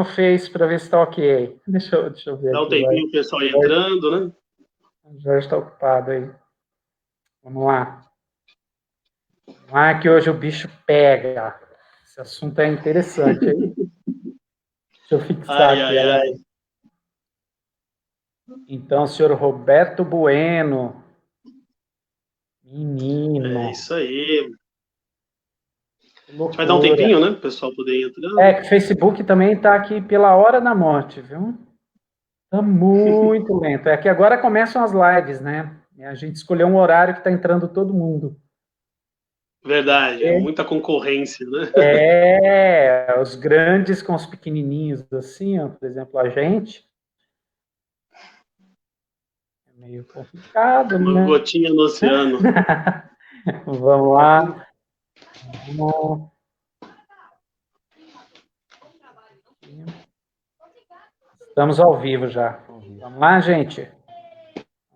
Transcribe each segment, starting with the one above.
Face para ver se está ok. Deixa eu ver Dá um aqui. tempinho o pessoal aí entrando, né? O Jorge está ocupado aí. Vamos lá. Vamos lá que hoje o bicho pega. Esse assunto é interessante aí. Deixa eu fixar Ai, aqui. ai, ai. Então, senhor Roberto Bueno. Menino. É isso aí. Que A gente vai dar um loucura. tempinho, né? O pessoal poder ir entrando. É que o Facebook também está aqui pela hora da morte, viu? Está muito lento. É que agora começam as lives, né? A gente escolheu um horário que está entrando todo mundo. Verdade, é muita concorrência, né? Os grandes com os pequenininhos, assim, ó, por exemplo, a gente. É meio complicado, Uma né? gotinha no oceano. Vamos lá. Estamos ao vivo já. Vamos lá, gente.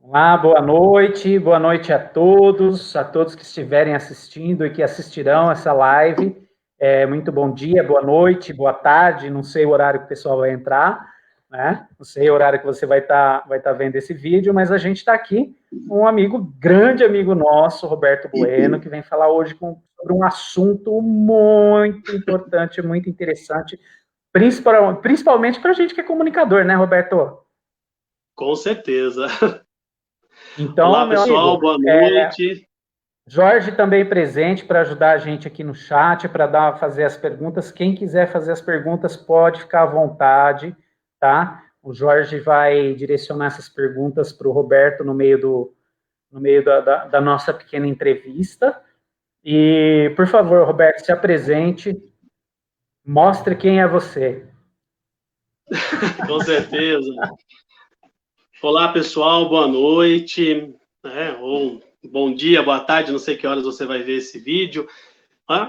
Vamos lá, boa noite a todos que estiverem assistindo e que assistirão essa live. Muito bom dia, boa noite, boa tarde, não sei o horário que o pessoal vai entrar, né? Não sei o horário que você vai tá vendo esse vídeo, mas a gente está aqui com um amigo, grande amigo nosso, Roberto Bueno, que vem falar hoje sobre um assunto muito importante, muito interessante, principalmente para a gente que é comunicador, né, Roberto? Com certeza. Então, Olá, meu pessoal, amigo, boa noite. Jorge também presente para ajudar a gente aqui no chat, para fazer as perguntas. Quem quiser fazer as perguntas pode ficar à vontade, tá? O Jorge vai direcionar essas perguntas para o Roberto no meio da nossa pequena entrevista. E, por favor, Roberto, se apresente, mostre quem é você. Com certeza. Olá, pessoal, boa noite. Ou bom dia, boa tarde, não sei que horas você vai ver esse vídeo.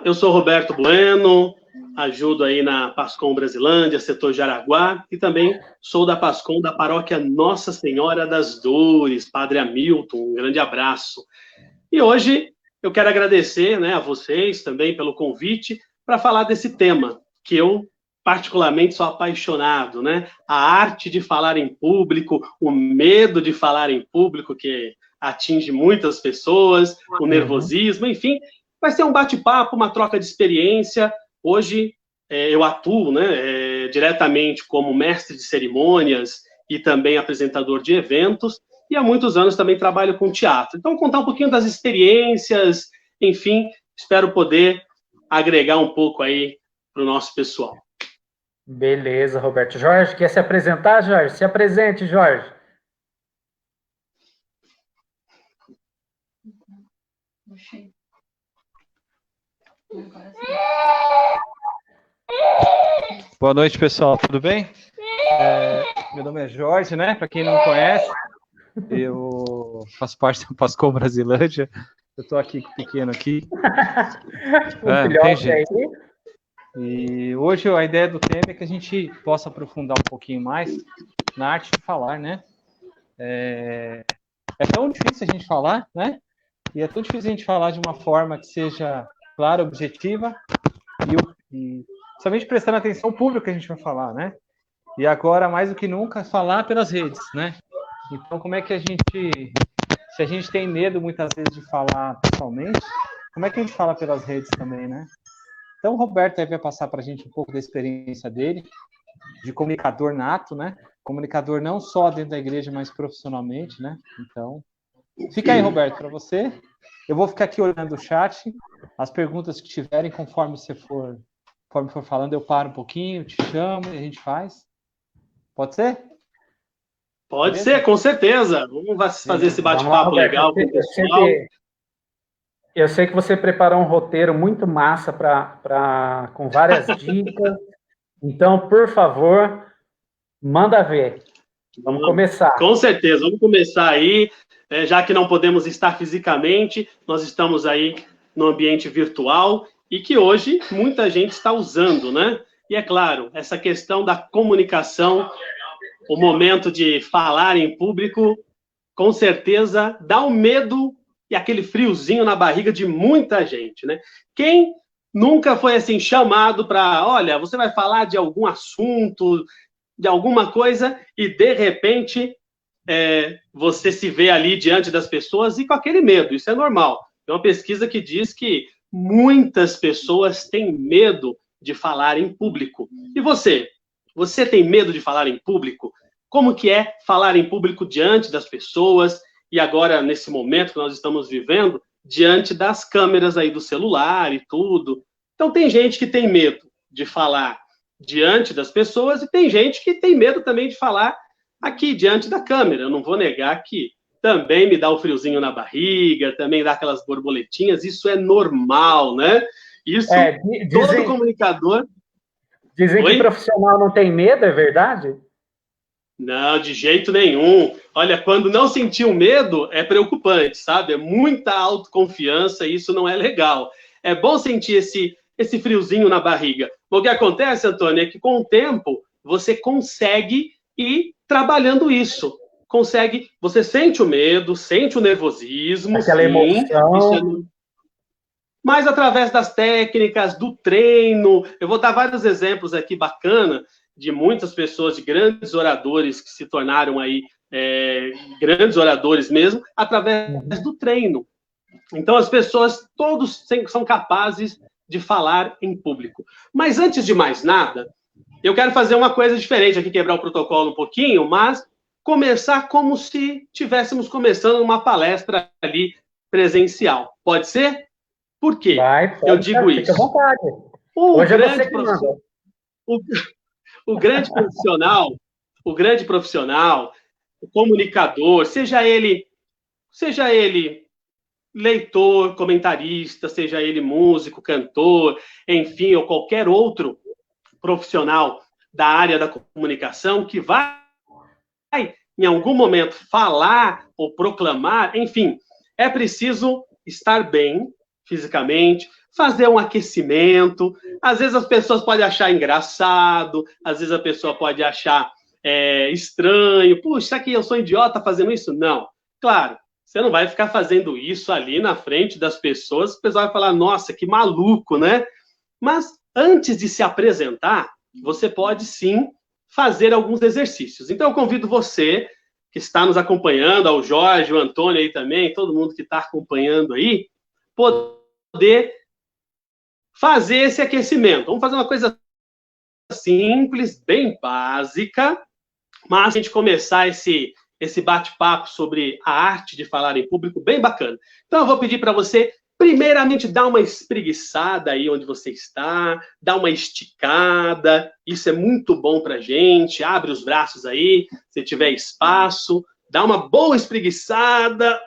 Eu sou Roberto Bueno, ajudo aí na Pascom Brasilândia, setor Jaraguá, e também sou da Pascom da paróquia Nossa Senhora das Dores, Padre Hamilton, um grande abraço. E hoje eu quero agradecer, né, a vocês também pelo convite para falar desse tema, que eu particularmente sou apaixonado, né? A arte de falar em público, o medo de falar em público, que atinge muitas pessoas, o nervosismo, enfim. Vai ser um bate-papo, uma troca de experiência. Hoje eu atuo, né, diretamente como mestre de cerimônias e também apresentador de eventos, e há muitos anos também trabalho com teatro. Então, contar um pouquinho das experiências, enfim, espero poder agregar um pouco aí para o nosso pessoal. Beleza, Roberto. Jorge, quer se apresentar, Jorge? Se apresente, Jorge. Boa noite, pessoal. Tudo bem? Meu nome é Jorge, né? Para quem não conhece, eu faço parte da Pascom Brasilândia. Eu estou aqui com o pequeno aqui. Não tem jeito. E hoje a ideia do tema é que a gente possa aprofundar um pouquinho mais na arte de falar, né? É tão difícil a gente falar, né? E é tão difícil a gente falar de uma forma que seja clara, objetiva e somente prestando atenção ao público que a gente vai falar, né? E agora, mais do que nunca, falar pelas redes, né? Então, como é que se a gente tem medo muitas vezes de falar pessoalmente, como é que a gente fala pelas redes também, né? Então, o Roberto aí vai passar para a gente um pouco da experiência dele, de comunicador nato, né? Comunicador não só dentro da igreja, mas profissionalmente, né? Então, fica aí, Roberto, para você. Eu vou ficar aqui olhando o chat, as perguntas que tiverem, conforme for falando, eu paro um pouquinho, te chamo e a gente faz. Pode ser? Pode ser, com certeza. Vamos fazer esse bate-papo legal com o pessoal. Eu sei que você preparou um roteiro muito massa com várias dicas. Então, por favor, manda ver. Vamos começar. Com certeza, vamos começar aí. Já que não podemos estar fisicamente, nós estamos aí no ambiente virtual e que hoje muita gente está usando, né? E é claro, essa questão da comunicação, o momento de falar em público, com certeza dá um medo e aquele friozinho na barriga de muita gente, né? Quem nunca foi assim chamado para, olha, você vai falar de algum assunto, de alguma coisa, e de repente você se vê ali diante das pessoas e com aquele medo. Isso é normal. Tem uma pesquisa que diz que muitas pessoas têm medo de falar em público. E você? Você tem medo de falar em público? Como que é falar em público diante das pessoas? E agora, nesse momento que nós estamos vivendo, diante das câmeras aí do celular e tudo. Então, tem gente que tem medo de falar diante das pessoas e tem gente que tem medo também de falar aqui, diante da câmera. Eu não vou negar que também me dá o friozinho na barriga, também dá aquelas borboletinhas, isso é normal, né? Isso, todo comunicador... Dizem que profissional não tem medo, é verdade? Não, de jeito nenhum. Olha, quando não sentir o medo, é preocupante, sabe? É muita autoconfiança e isso não é legal. É bom sentir esse friozinho na barriga. O que acontece, Antônio, é que com o tempo você consegue ir trabalhando isso. Você sente o medo, sente o nervosismo, aquela emoção. Mas através das técnicas, do treino, eu vou dar vários exemplos aqui bacana de muitas pessoas, de grandes oradores que se tornaram aí grandes oradores mesmo, através do treino. Então, as pessoas, todos são capazes de falar em público. Mas, antes de mais nada, eu quero fazer uma coisa diferente aqui, quebrar o protocolo um pouquinho, mas começar como se estivéssemos começando uma palestra ali presencial. Pode ser? Por quê? Eu digo isso? Fica à vontade. O grande profissional, o comunicador, seja ele leitor, comentarista, seja ele músico, cantor, enfim, ou qualquer outro profissional da área da comunicação que vai, em algum momento, falar ou proclamar, enfim, é preciso estar bem fisicamente, fazer um aquecimento. Às vezes as pessoas podem achar engraçado, às vezes a pessoa pode achar estranho. Puxa, será que eu sou idiota fazendo isso? Não. Claro, você não vai ficar fazendo isso ali na frente das pessoas, o pessoal vai falar, nossa, que maluco, né? Mas antes de se apresentar, você pode sim fazer alguns exercícios. Então eu convido você que está nos acompanhando, ao Jorge, o Antônio aí também, todo mundo que está acompanhando aí, poder fazer esse aquecimento. Vamos fazer uma coisa simples, bem básica, mas a gente começar esse bate-papo sobre a arte de falar em público, bem bacana. Então, eu vou pedir para você, primeiramente, dar uma espreguiçada aí onde você está, dar uma esticada, isso é muito bom para a gente, abre os braços aí, se tiver espaço, dá uma boa espreguiçada,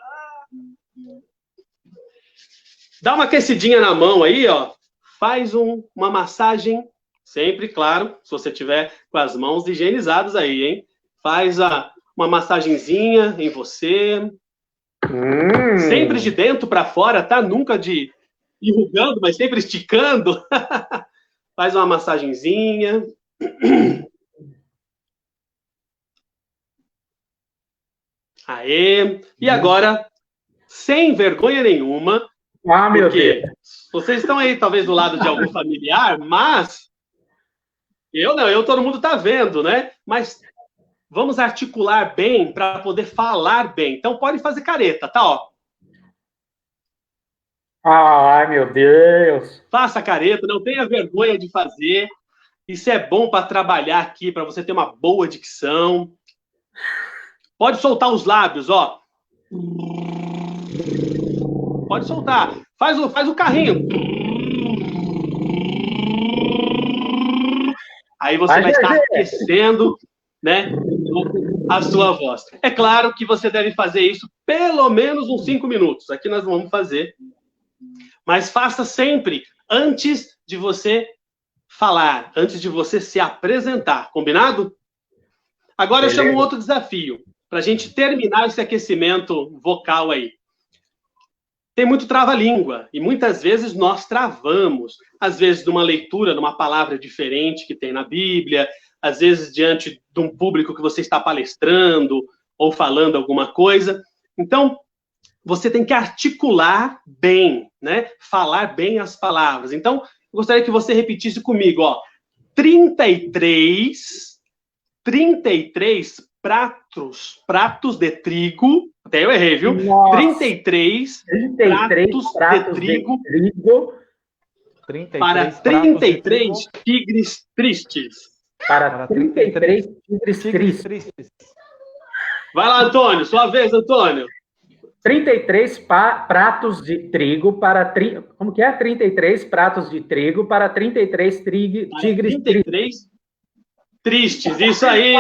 dá uma aquecidinha na mão aí, ó, faz uma massagem, sempre, claro, se você tiver com as mãos higienizadas aí, hein? Faz uma massagenzinha em você, sempre de dentro para fora, tá? Nunca de enrugando, mas sempre esticando. Faz uma massagenzinha. Aê! E agora, sem vergonha nenhuma, meu Deus. Vocês estão aí, talvez, do lado de algum familiar, mas todo mundo está vendo, né? Mas vamos articular bem para poder falar bem. Então, pode fazer careta, tá? Ó. Ai, meu Deus. Faça careta, não tenha vergonha de fazer. Isso é bom para trabalhar aqui, para você ter uma boa dicção. Pode soltar os lábios, ó. Pode soltar. Faz o carrinho. Aí você vai estar aquecendo, né, a sua voz. É claro que você deve fazer isso pelo menos uns 5 minutos. Aqui nós vamos fazer. Mas faça sempre antes de você falar, antes de você se apresentar. Combinado? Agora eu chamo um outro desafio, para a gente terminar esse aquecimento vocal aí. Tem muito trava-língua, e muitas vezes nós travamos. Às vezes, numa leitura, numa palavra diferente que tem na Bíblia, às vezes diante de um público que você está palestrando ou falando alguma coisa. Então, você tem que articular bem, né? Falar bem as palavras. Então, gostaria que você repetisse comigo, ó. 33 pratos de trigo. Até eu errei, viu? Nossa. 33 pratos de trigo para 33 tigres tristes. Para 33 tigres tristes. Vai lá, Antônio. Sua vez, Antônio. 33 pratos de trigo para... Como que é? 33 pratos de trigo para 33 tigres 33 tristes. Isso aí.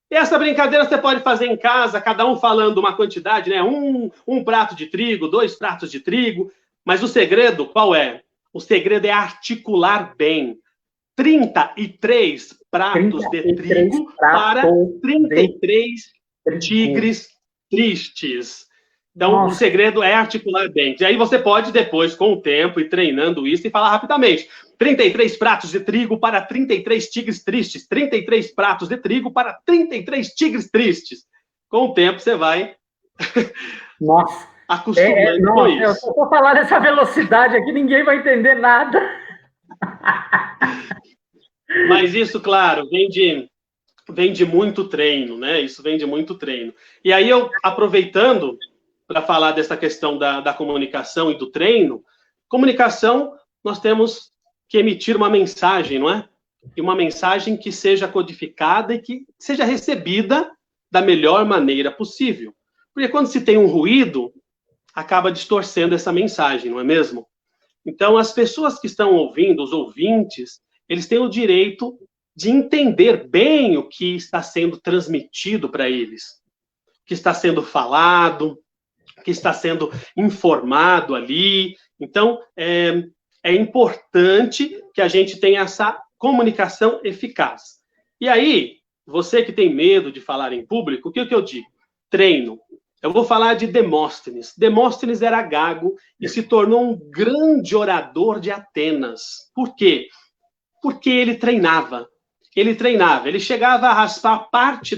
E essa brincadeira você pode fazer em casa, cada um falando uma quantidade, né? Um prato de trigo, 2 pratos de trigo. Mas o segredo, qual é? O segredo é articular bem. 33 pratos de trigo para 33 tigres tristes. Então, o segredo é articular bem. E aí você pode depois, com o tempo e treinando isso, e falar rapidamente. 33 pratos de trigo para 33 tigres tristes. 33 pratos de trigo para 33 tigres tristes. Com o tempo, você vai acostumando com isso. Se eu for falar nessa velocidade aqui, ninguém vai entender nada. Mas isso, claro, vem de muito treino, né? Isso vem de muito treino. E aí, eu, aproveitando para falar dessa questão da comunicação e do treino, comunicação, nós temos que emitir uma mensagem, não é? E uma mensagem que seja codificada e que seja recebida da melhor maneira possível. Porque quando se tem um ruído, acaba distorcendo essa mensagem, não é mesmo? Então, as pessoas que estão ouvindo, os ouvintes, eles têm o direito de entender bem o que está sendo transmitido para eles, o que está sendo falado, o que está sendo informado ali. Então, é importante que a gente tenha essa comunicação eficaz. E aí, você que tem medo de falar em público, o que eu digo? Treino. Eu vou falar de Demóstenes. Demóstenes era gago e se tornou um grande orador de Atenas. Por quê? Porque ele treinava. Ele chegava a raspar parte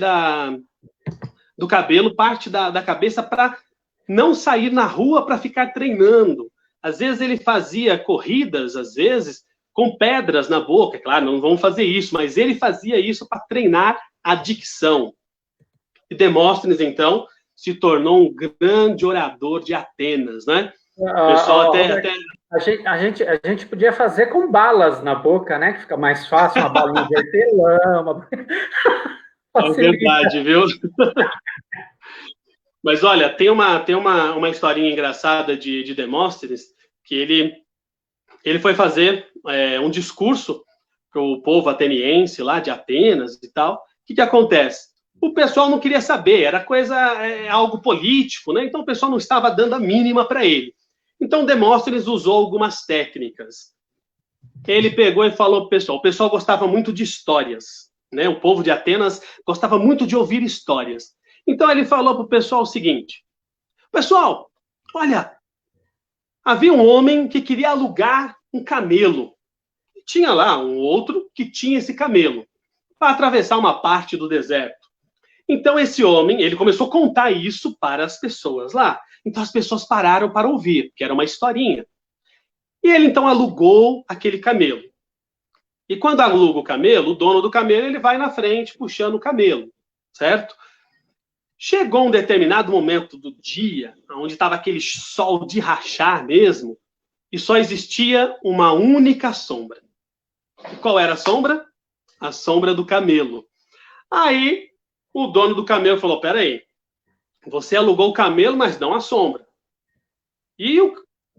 do cabelo, parte da cabeça, para não sair na rua para ficar treinando. Às vezes ele fazia corridas, às vezes, com pedras na boca. Claro, não vamos fazer isso, mas ele fazia isso para treinar a dicção. E Demóstenes, então, se tornou um grande orador de Atenas, né? O pessoal A gente podia fazer com balas na boca, né? Que fica mais fácil, uma balinha de hortelã. É verdade, viu? Mas olha, tem uma historinha engraçada de Demóstenes, que ele foi fazer um discurso para o povo ateniense lá de Atenas e tal. O que acontece? O pessoal não queria saber, era algo político, né? Então o pessoal não estava dando a mínima para ele. Então Demóstenes usou algumas técnicas. Ele pegou e falou para o pessoal gostava muito de histórias, né? O povo de Atenas gostava muito de ouvir histórias. Então ele falou para o pessoal o seguinte: pessoal, olha, havia um homem que queria alugar um camelo. Tinha lá um outro que tinha esse camelo para atravessar uma parte do deserto. Então esse homem, ele começou a contar isso para as pessoas lá. Então as pessoas pararam para ouvir, que era uma historinha. E ele então alugou aquele camelo. E quando aluga o camelo, o dono do camelo, ele vai na frente puxando o camelo, certo? Chegou um determinado momento do dia, onde estava aquele sol de rachar mesmo, e só existia uma única sombra. E qual era a sombra? A sombra do camelo. Aí o dono do camelo falou: peraí, você alugou o camelo, mas não a sombra. E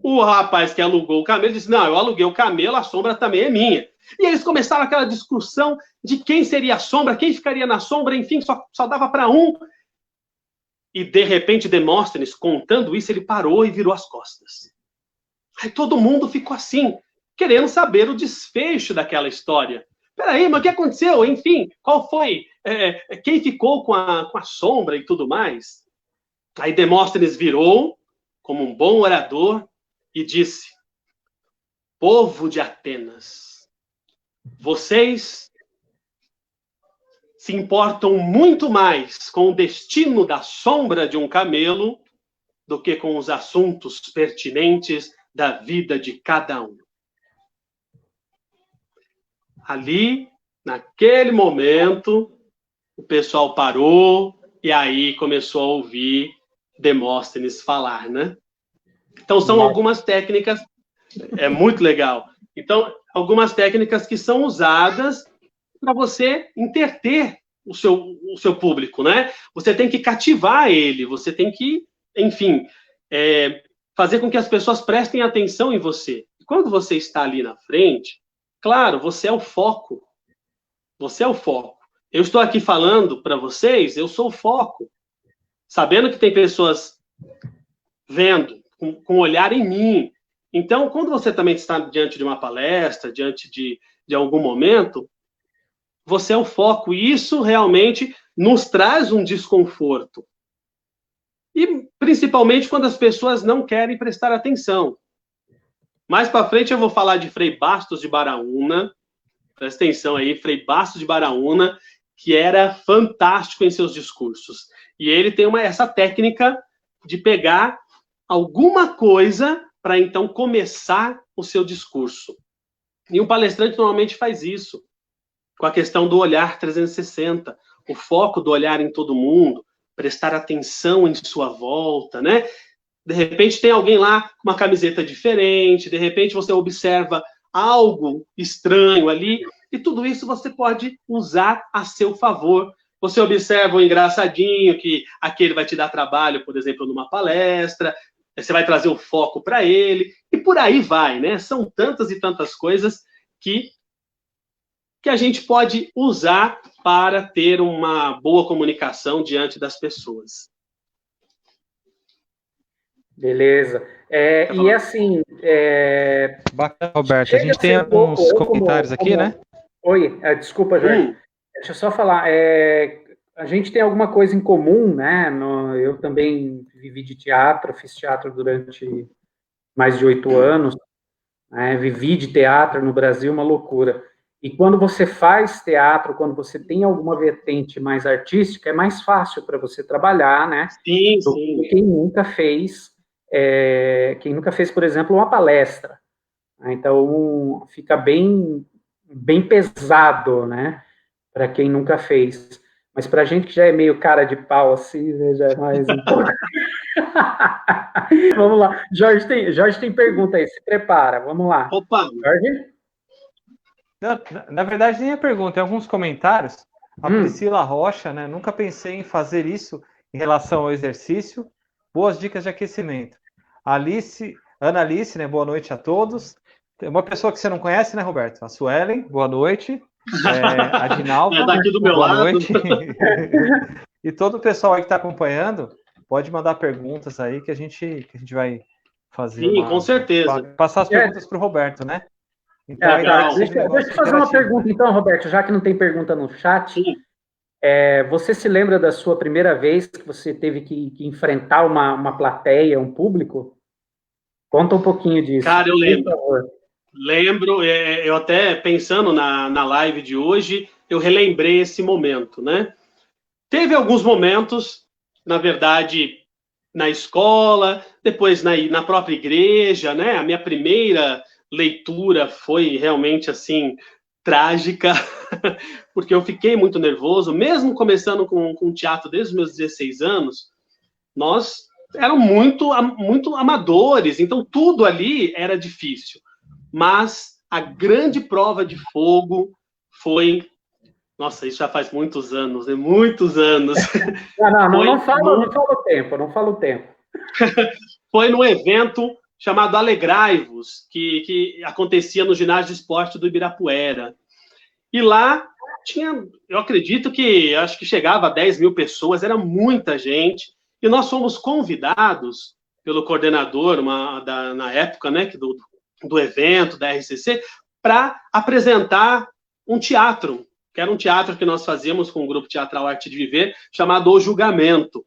o rapaz que alugou o camelo disse: não, eu aluguei o camelo, a sombra também é minha. E eles começaram aquela discussão de quem seria a sombra, quem ficaria na sombra, enfim, só dava para um. E, de repente, Demóstenes, contando isso, ele parou e virou as costas. Aí todo mundo ficou assim, querendo saber o desfecho daquela história. Peraí, mas o que aconteceu? Enfim, qual foi? Quem ficou com a sombra e tudo mais? Aí Demóstenes virou, como um bom orador, e disse: povo de Atenas, vocês se importam muito mais com o destino da sombra de um camelo do que com os assuntos pertinentes da vida de cada um. Ali, naquele momento, o pessoal parou e aí começou a ouvir Demóstenes falar, né? Então, são algumas técnicas, é muito legal. Então, algumas técnicas que são usadas para você interter o seu público, né? Você tem que cativar ele, você tem que, enfim, fazer com que as pessoas prestem atenção em você. E quando você está ali na frente, claro, você é o foco. Você é o foco. Eu estou aqui falando para vocês, eu sou o foco. Sabendo que tem pessoas vendo, com olhar em mim. Então, quando você também está diante de uma palestra, diante de algum momento, você é o foco. E isso realmente nos traz um desconforto. E principalmente quando as pessoas não querem prestar atenção. Mais para frente eu vou falar de Frei Bastos de Baraúna. Presta atenção aí, Frei Bastos de Baraúna, que era fantástico em seus discursos. E ele tem essa técnica de pegar alguma coisa para então começar o seu discurso. E o palestrante normalmente faz isso, com a questão do olhar 360, o foco do olhar em todo mundo, prestar atenção em sua volta, né? De repente tem alguém lá com uma camiseta diferente, de repente você observa algo estranho ali, e tudo isso você pode usar a seu favor. Você observa o engraçadinho, que aquele vai te dar trabalho, por exemplo, numa palestra, você vai trazer o foco para ele, e por aí vai, né? São tantas e tantas coisas que a gente pode usar para ter uma boa comunicação diante das pessoas. Beleza. E assim... Bacana, Roberto. A gente tem alguns comentários aqui, né? Oi, desculpa, Jorge. Deixa eu só falar. A gente tem alguma coisa em comum, né? Eu também vivi de teatro, fiz teatro durante mais de 8 anos. Né? Vivi de teatro no Brasil, uma loucura. E quando você faz teatro, quando você tem alguma vertente mais artística, é mais fácil para você trabalhar, né? Sim, sim. Quem nunca fez, por exemplo, uma palestra. Então, fica bem pesado, né? Para quem nunca fez. Mas para a gente que já é meio cara de pau, assim, né, já é mais... Vamos lá. Jorge tem pergunta aí, se prepara, vamos lá. Opa! Jorge? Não, na verdade, nem a pergunta, tem alguns comentários. A Priscila Rocha, né? Nunca pensei em fazer isso em relação ao exercício. Boas dicas de aquecimento. Ana Alice, né? Boa noite a todos. Tem uma pessoa que você não conhece, né, Roberto? A Suelen, boa noite. A Dinalva, daqui do meu boa lado. noite. E todo o pessoal aí que está acompanhando, pode mandar perguntas aí que a gente vai fazer. Sim, com certeza. Passar as perguntas para o Roberto, né? Então, deixa eu fazer uma pergunta, então, Roberto, já que não tem pergunta no chat. Você se lembra da sua primeira vez que você teve que enfrentar uma plateia, um público? Conta um pouquinho disso. Cara, eu lembro. Lembro, eu até pensando na live de hoje, eu relembrei esse momento, né? Teve alguns momentos, na verdade, na escola, depois na própria igreja, né? A minha primeira leitura foi realmente, assim, trágica, porque eu fiquei muito nervoso, mesmo começando com teatro desde os meus 16 anos, nós éramos muito amadores, então tudo ali era difícil. Mas a grande prova de fogo foi... Nossa, isso já faz muitos anos, né? Muitos anos. Não fala o tempo. Foi num evento chamado Alegrai-vos, que acontecia no ginásio de esporte do Ibirapuera. E lá tinha, eu acredito que, acho que chegava a 10 mil pessoas, era muita gente, e nós fomos convidados pelo coordenador, na época, né, do evento, da RCC, para apresentar um teatro, que era um teatro que nós fazíamos com o grupo teatral Arte de Viver, chamado O Julgamento.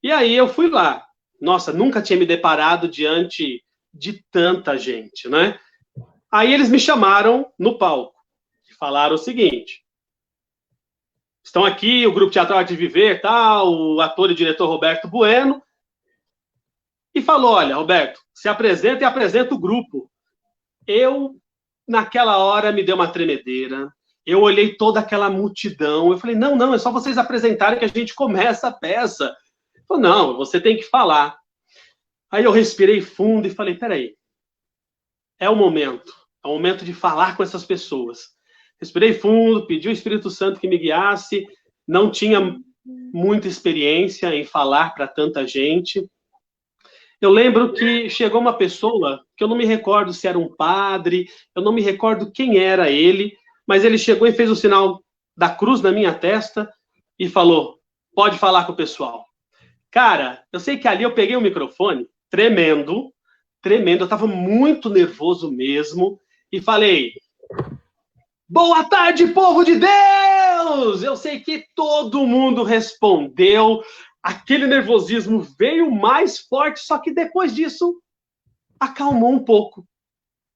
E aí eu fui lá. Nossa, nunca tinha me deparado diante de tanta gente, né? Aí eles me chamaram no palco e falaram o seguinte: estão aqui o grupo teatral Arte de Viver, tá, o ator e diretor Roberto Bueno, e falou, olha, Roberto, se apresenta e apresenta o grupo. Naquela hora, me deu uma tremedeira. Eu olhei toda aquela multidão. Eu falei, não, é só vocês apresentarem que a gente começa a peça. Ele falou, não, você tem que falar. Aí eu respirei fundo e falei, peraí, é o momento de falar com essas pessoas. Respirei fundo, pedi ao Espírito Santo que me guiasse, não tinha muita experiência em falar para tanta gente. Eu lembro que chegou uma pessoa, que eu não me recordo se era um padre, eu não me recordo quem era ele, mas ele chegou e fez o sinal da cruz na minha testa e falou, pode falar com o pessoal. Cara, eu sei que ali eu peguei o microfone, tremendo, eu estava muito nervoso mesmo, e falei, boa tarde, povo de Deus! Eu sei que todo mundo respondeu, aquele nervosismo veio mais forte, só que depois disso, acalmou um pouco.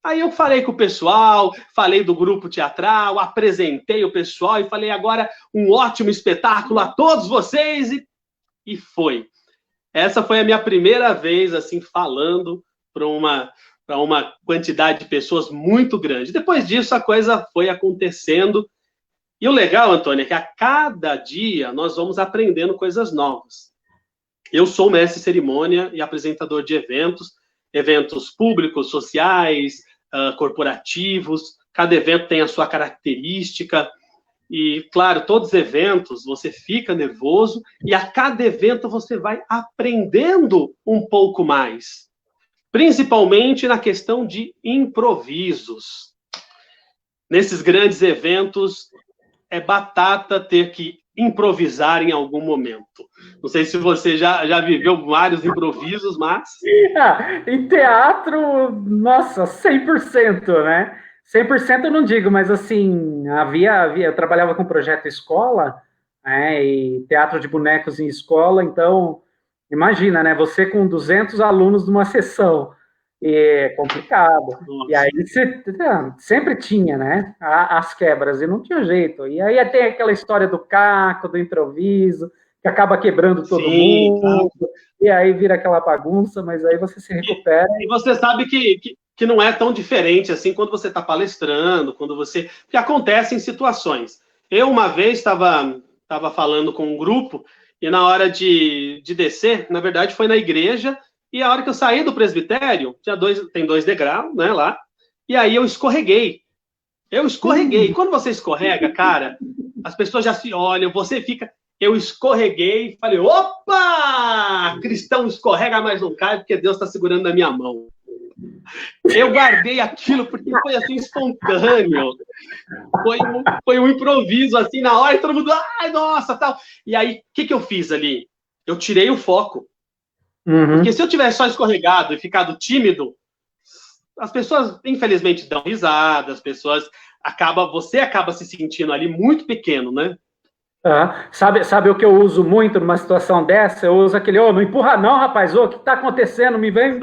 Aí eu falei com o pessoal, falei do grupo teatral, apresentei o pessoal e falei agora um ótimo espetáculo a todos vocês, e foi. Essa foi a minha primeira vez, assim, falando para uma quantidade de pessoas muito grande. Depois disso, a coisa foi acontecendo. E o legal, Antônio, é que a cada dia nós vamos aprendendo coisas novas. Eu sou mestre de cerimônia e apresentador de eventos públicos, sociais, corporativos. Cada evento tem a sua característica. E, claro, todos os eventos você fica nervoso e a cada evento você vai aprendendo um pouco mais. Principalmente na questão de improvisos. Nesses grandes eventos, é batata ter que improvisar em algum momento. Não sei se você já viveu vários improvisos, mas... Em teatro, nossa, 100%, né? 100% eu não digo, mas assim, eu trabalhava com projeto escola, né, e teatro de bonecos em escola, então, imagina, né, você com 200 alunos numa sessão, e é complicado. Nossa. E aí sempre tinha, né, as quebras, e não tinha jeito. E aí tem aquela história do caco, do improviso, que acaba quebrando todo mundo, e aí vira aquela bagunça, mas aí você se recupera. E você sabe que não é tão diferente assim quando você está palestrando, porque acontecem situações. Eu, uma vez, estava falando com um grupo, e na hora de descer, na verdade foi na igreja, e a hora que eu saí do presbitério, tem 2 degraus, né, lá, e aí eu escorreguei. E quando você escorrega, cara, as pessoas já se olham, você fica... Eu escorreguei e falei, opa! Cristão escorrega, mas não cai, porque Deus está segurando na minha mão. Eu guardei aquilo porque foi assim espontâneo. Foi um improviso, assim, na hora, e todo mundo, ai, nossa, tal. E aí, o que eu fiz ali? Eu tirei o foco. Porque se eu tivesse só escorregado e ficado tímido, as pessoas, infelizmente, dão risada, você acaba se sentindo ali muito pequeno, né? Sabe o que eu uso muito numa situação dessa? Eu uso aquele, não empurra não, rapaz, o que está acontecendo? Me vem,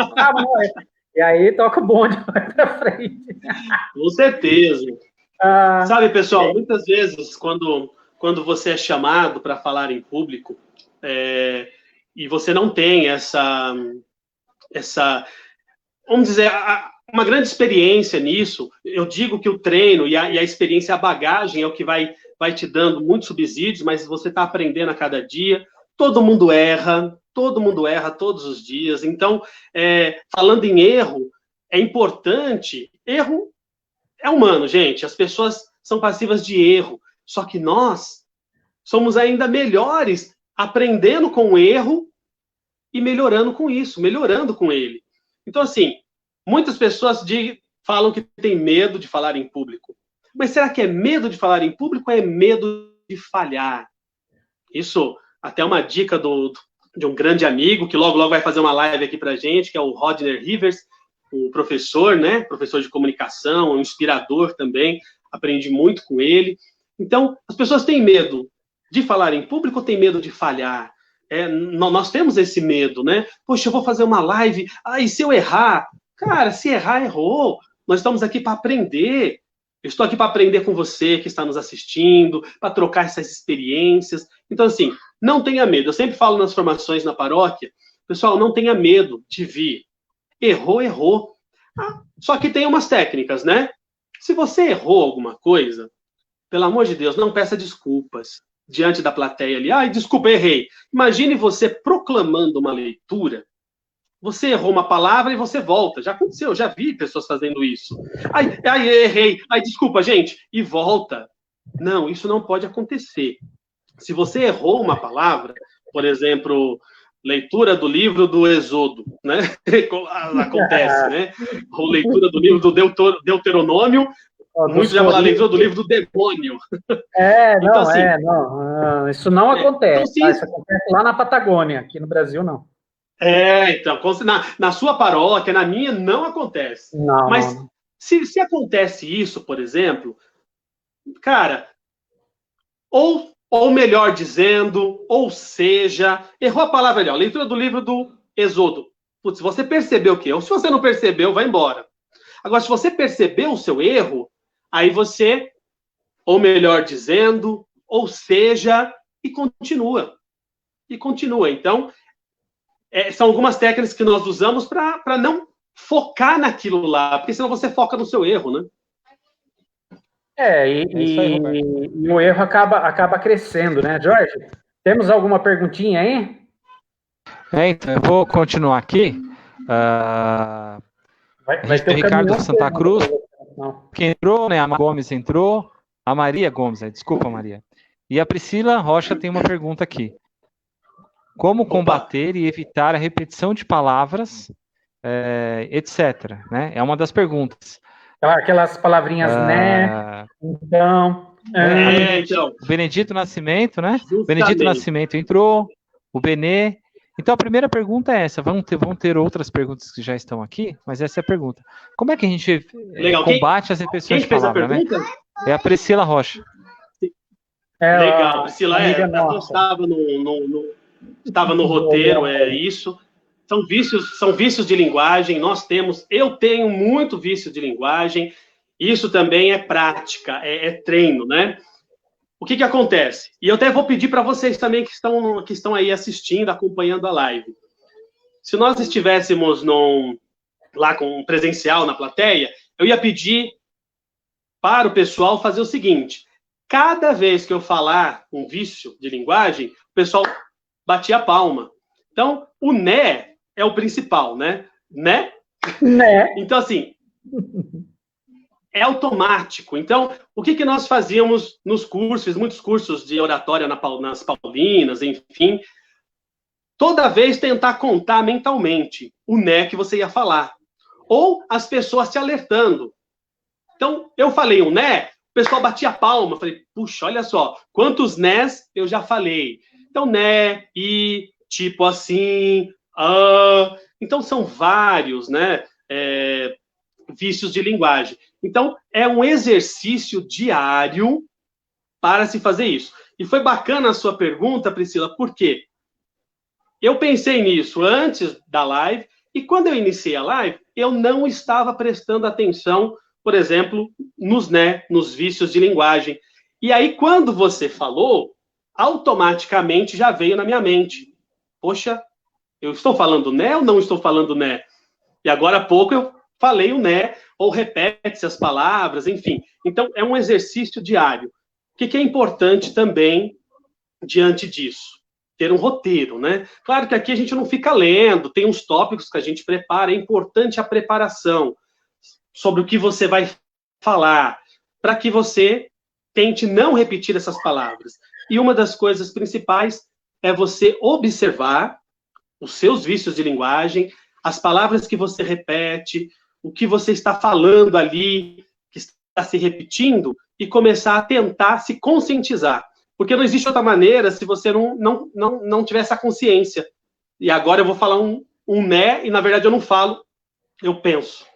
e aí toca o bonde, vai para frente. Com certeza. Sabe, pessoal, muitas vezes, quando você é chamado para falar em público, e você não tem essa vamos dizer, uma grande experiência nisso, eu digo que o treino e a experiência, a bagagem é o que vai te dando muitos subsídios, mas você está aprendendo a cada dia. Todo mundo erra todos os dias. Então, falando em erro, é importante. Erro é humano, gente. As pessoas são passivas de erro. Só que nós somos ainda melhores aprendendo com o erro e melhorando com isso, melhorando com ele. Então, assim, muitas pessoas falam que tem medo de falar em público. Mas será que é medo de falar em público ou é medo de falhar? Isso, até uma dica de um grande amigo, que logo vai fazer uma live aqui pra gente, que é o Rodner Rivers, um professor, né? Professor de comunicação, um inspirador também. Aprendi muito com ele. Então, as pessoas têm medo de falar em público ou têm medo de falhar? Nós temos esse medo, né? Poxa, eu vou fazer uma live, e se eu errar? Cara, se errar, errou. Nós estamos aqui para aprender. Eu estou aqui para aprender com você que está nos assistindo, para trocar essas experiências. Então, assim, não tenha medo. Eu sempre falo nas formações na paróquia Pessoal, não tenha medo de vir. Errou, errou. Só que tem umas técnicas, né? Se você errou alguma coisa, pelo amor de Deus, não peça desculpas diante da plateia ali. Ai, desculpa, errei. Imagine você proclamando uma leitura. Você errou uma palavra e você volta. Já aconteceu, já vi pessoas fazendo isso. Ai, errei. Ai, desculpa, gente. E volta. Não, isso não pode acontecer. Se você errou uma palavra, por exemplo, leitura do livro do Êxodo, né? Acontece, né? Ou leitura do livro do Deuteronômio, muitos já falaram leitura do livro do demônio. Então, não. Isso não acontece. Então, isso acontece lá na Patagônia, aqui no Brasil, não. Então, na sua paróquia, na minha, não acontece. Não, mas não. Se acontece isso, por exemplo, cara, ou melhor dizendo, ou seja, errou a palavra ali, ó, leitura do livro do Êxodo. Putz, você percebeu o quê? Ou se você não percebeu, vai embora. Agora, se você percebeu o seu erro, aí você, ou melhor dizendo, ou seja, e continua. Então, são algumas técnicas que nós usamos para não focar naquilo lá, porque senão você foca no seu erro, né? E o erro acaba crescendo, né, Jorge? Temos alguma perguntinha aí? Então, eu vou continuar aqui. Vai ter o Ricardo Santa Cruz, que entrou, né? A Gomes entrou. A Maria Gomes, desculpa, Maria. E a Priscila Rocha tem uma pergunta aqui. Como combater e evitar a repetição de palavras, etc. Né? É uma das perguntas. Aquelas palavrinhas, né? Então. O Benedito Nascimento, né? Justamente. Benedito Nascimento entrou. O Benê. Então, a primeira pergunta é essa. Vão ter outras perguntas que já estão aqui, mas essa é a pergunta. Como é que a gente combate as repetições de palavras, né? É a Priscila Rocha. Legal, Priscila, estava no roteiro, isso. São vícios de linguagem, eu tenho muito vício de linguagem, isso também é prática, é treino, né? O que acontece? E eu até vou pedir para vocês também que estão aí assistindo, acompanhando a live. Se nós estivéssemos lá com presencial na plateia, eu ia pedir para o pessoal fazer o seguinte: cada vez que eu falar um vício de linguagem, o pessoal batia a palma. Então, o né é o principal, né? Né? Então, assim, é automático. Então, o que nós fazíamos nos cursos, fiz muitos cursos de oratória nas Paulinas, enfim, toda vez tentar contar mentalmente o né que você ia falar. Ou as pessoas te alertando. Então, eu falei um né, o pessoal batia a palma, falei, puxa, olha só, quantos nés eu já falei. Então, né, e, tipo assim, então são vários, né, vícios de linguagem. Então, é um exercício diário para se fazer isso. E foi bacana a sua pergunta, Priscila, por quê? Eu pensei nisso antes da live, e quando eu iniciei a live, eu não estava prestando atenção, por exemplo, nos vícios de linguagem. E aí, quando você falou, automaticamente já veio na minha mente. Poxa, eu estou falando né ou não estou falando né? E agora há pouco eu falei o né, ou repete-se as palavras, enfim. Então, é um exercício diário. O que é importante também diante disso? Ter um roteiro, né? Claro que aqui a gente não fica lendo, tem uns tópicos que a gente prepara, é importante a preparação sobre o que você vai falar, para que você tente não repetir essas palavras. E uma das coisas principais é você observar os seus vícios de linguagem, as palavras que você repete, o que você está falando ali, que está se repetindo, e começar a tentar se conscientizar. Porque não existe outra maneira se você não tiver essa consciência. E agora eu vou falar um né, e na verdade eu não falo, eu penso.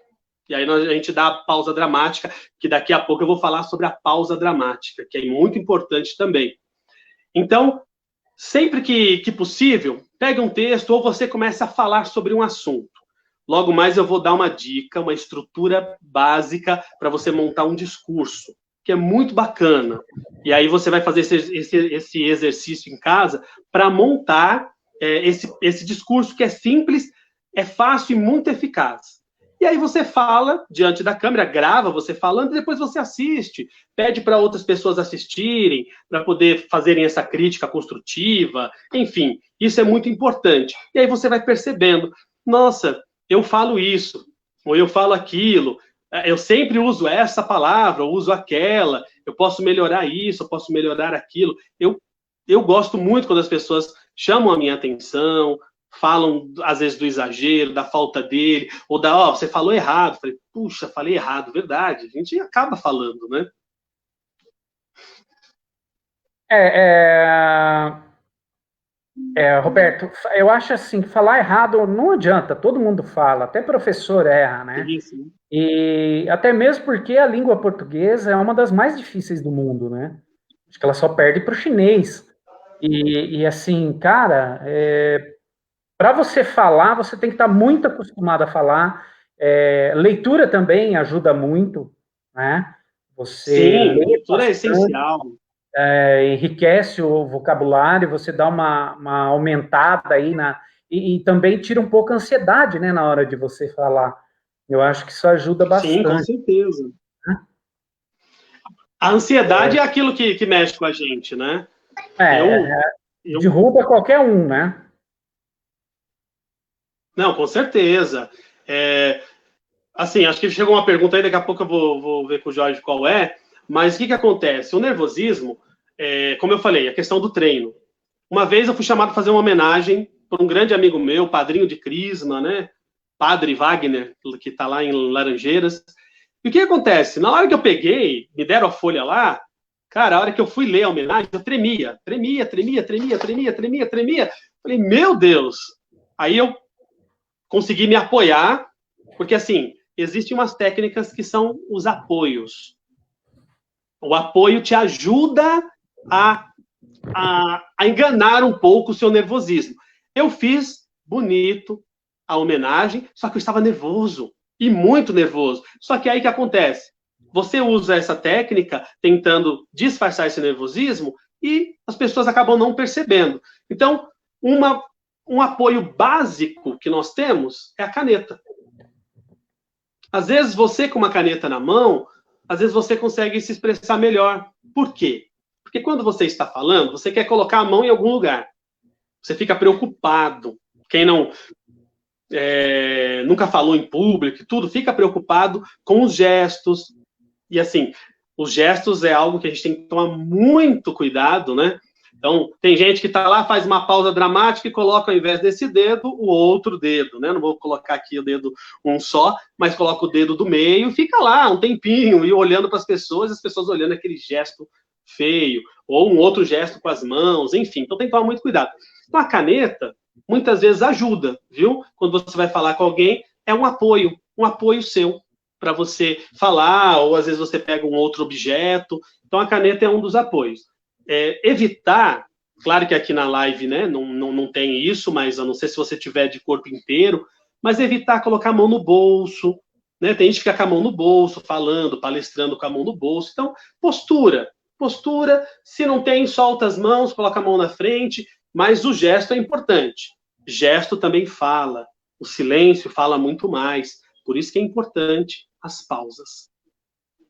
E aí a gente dá a pausa dramática, que daqui a pouco eu vou falar sobre a pausa dramática, que é muito importante também. Então, sempre que possível, pegue um texto ou você começa a falar sobre um assunto. Logo mais eu vou dar uma dica, uma estrutura básica para você montar um discurso, que é muito bacana. E aí você vai fazer esse exercício em casa para montar esse discurso que é simples, é fácil e muito eficaz. E aí você fala diante da câmera, grava você falando, e depois você assiste, pede para outras pessoas assistirem, para poder fazerem essa crítica construtiva, enfim, isso é muito importante. E aí você vai percebendo, nossa, eu falo isso, ou eu falo aquilo, eu sempre uso essa palavra, eu uso aquela, eu posso melhorar isso, eu posso melhorar aquilo. Eu gosto muito quando as pessoas chamam a minha atenção, falam, às vezes, do exagero, da falta dele, ou você falou errado. Falei, puxa, falei errado, verdade. A gente acaba falando, né? Roberto, eu acho assim, que falar errado não adianta, todo mundo fala, até professor erra, né? Sim. E até mesmo porque a língua portuguesa é uma das mais difíceis do mundo, né? Acho que ela só perde para o chinês. E assim, cara, para você falar, você tem que estar muito acostumado a falar. Leitura também ajuda muito, né? Sim, leitura é essencial. Enriquece o vocabulário, você dá uma aumentada aí e também tira um pouco a ansiedade, né, na hora de você falar. Eu acho que isso ajuda bastante. Sim, com certeza. A ansiedade é aquilo que mexe com a gente, né? Derruba qualquer um, né? Não, com certeza. Assim, acho que chegou uma pergunta aí, daqui a pouco eu vou ver com o Jorge qual é, mas o que acontece? O nervosismo, como eu falei, a questão do treino. Uma vez eu fui chamado a fazer uma homenagem por um grande amigo meu, padrinho de Crisma, né? Padre Wagner, que está lá em Laranjeiras. E o que acontece? Na hora que eu peguei, me deram a folha lá, cara, a hora que eu fui ler a homenagem, eu tremia. Falei, meu Deus! Aí eu consegui me apoiar, porque assim, existem umas técnicas que são os apoios. O apoio te ajuda a enganar um pouco o seu nervosismo. Eu fiz bonito a homenagem, só que eu estava nervoso, e muito nervoso. Só que aí o que acontece? Você usa essa técnica tentando disfarçar esse nervosismo e as pessoas acabam não percebendo. Então, um apoio básico que nós temos é a caneta. Às vezes, você com uma caneta na mão, às vezes você consegue se expressar melhor. Por quê? Porque quando você está falando, você quer colocar a mão em algum lugar. Você fica preocupado. Quem nunca falou em público, tudo, fica preocupado com os gestos. E assim, os gestos é algo que a gente tem que tomar muito cuidado, né? Então, tem gente que está lá, faz uma pausa dramática e coloca, ao invés desse dedo, o outro dedo, né? Não vou colocar aqui o dedo um só, mas coloca o dedo do meio e fica lá um tempinho e olhando para as pessoas olhando aquele gesto feio, ou um outro gesto com as mãos, enfim. Então, tem que tomar muito cuidado. Então, a caneta, muitas vezes, ajuda, viu? Quando você vai falar com alguém, é um apoio seu para você falar, ou às vezes você pega um outro objeto. Então, a caneta é um dos apoios. Evitar, claro que aqui na live, né, não tem isso, mas a não ser se você tiver de corpo inteiro, mas evitar colocar a mão no bolso, né? Tem gente que fica com a mão no bolso, falando, palestrando com a mão no bolso. Então, postura, se não tem, solta as mãos, coloca a mão na frente, mas o gesto é importante. Gesto também fala, o silêncio fala muito mais, por isso que é importante as pausas,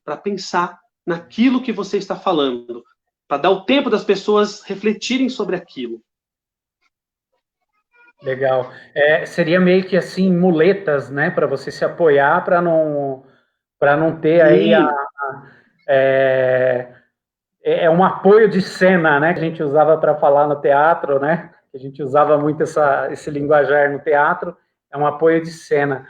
para pensar naquilo que você está falando, para dar o tempo das pessoas refletirem sobre aquilo. Legal. Seria meio que assim, muletas, né, para você se apoiar, para não ter aí um apoio de cena, né, que a gente usava para falar no teatro, né, a gente usava muito esse linguajar no teatro, é um apoio de cena.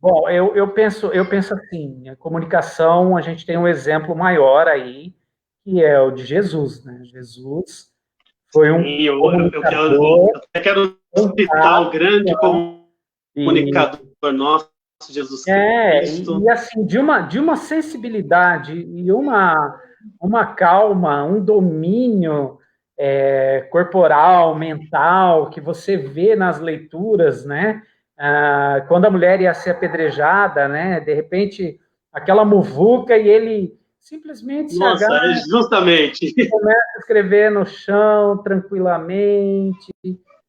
Bom, eu penso assim, a comunicação, a gente tem um exemplo maior aí, que é o de Jesus, né? Jesus foi um comunicador. Eu quero citar o grande comunicador nosso, Jesus Cristo. E assim, de uma sensibilidade e uma calma, um domínio corporal, mental, que você vê nas leituras, né? Quando a mulher ia ser apedrejada, né? De repente, aquela muvuca e ele Simplesmente se Nossa, agarra, justamente. começa a escrever no chão, tranquilamente.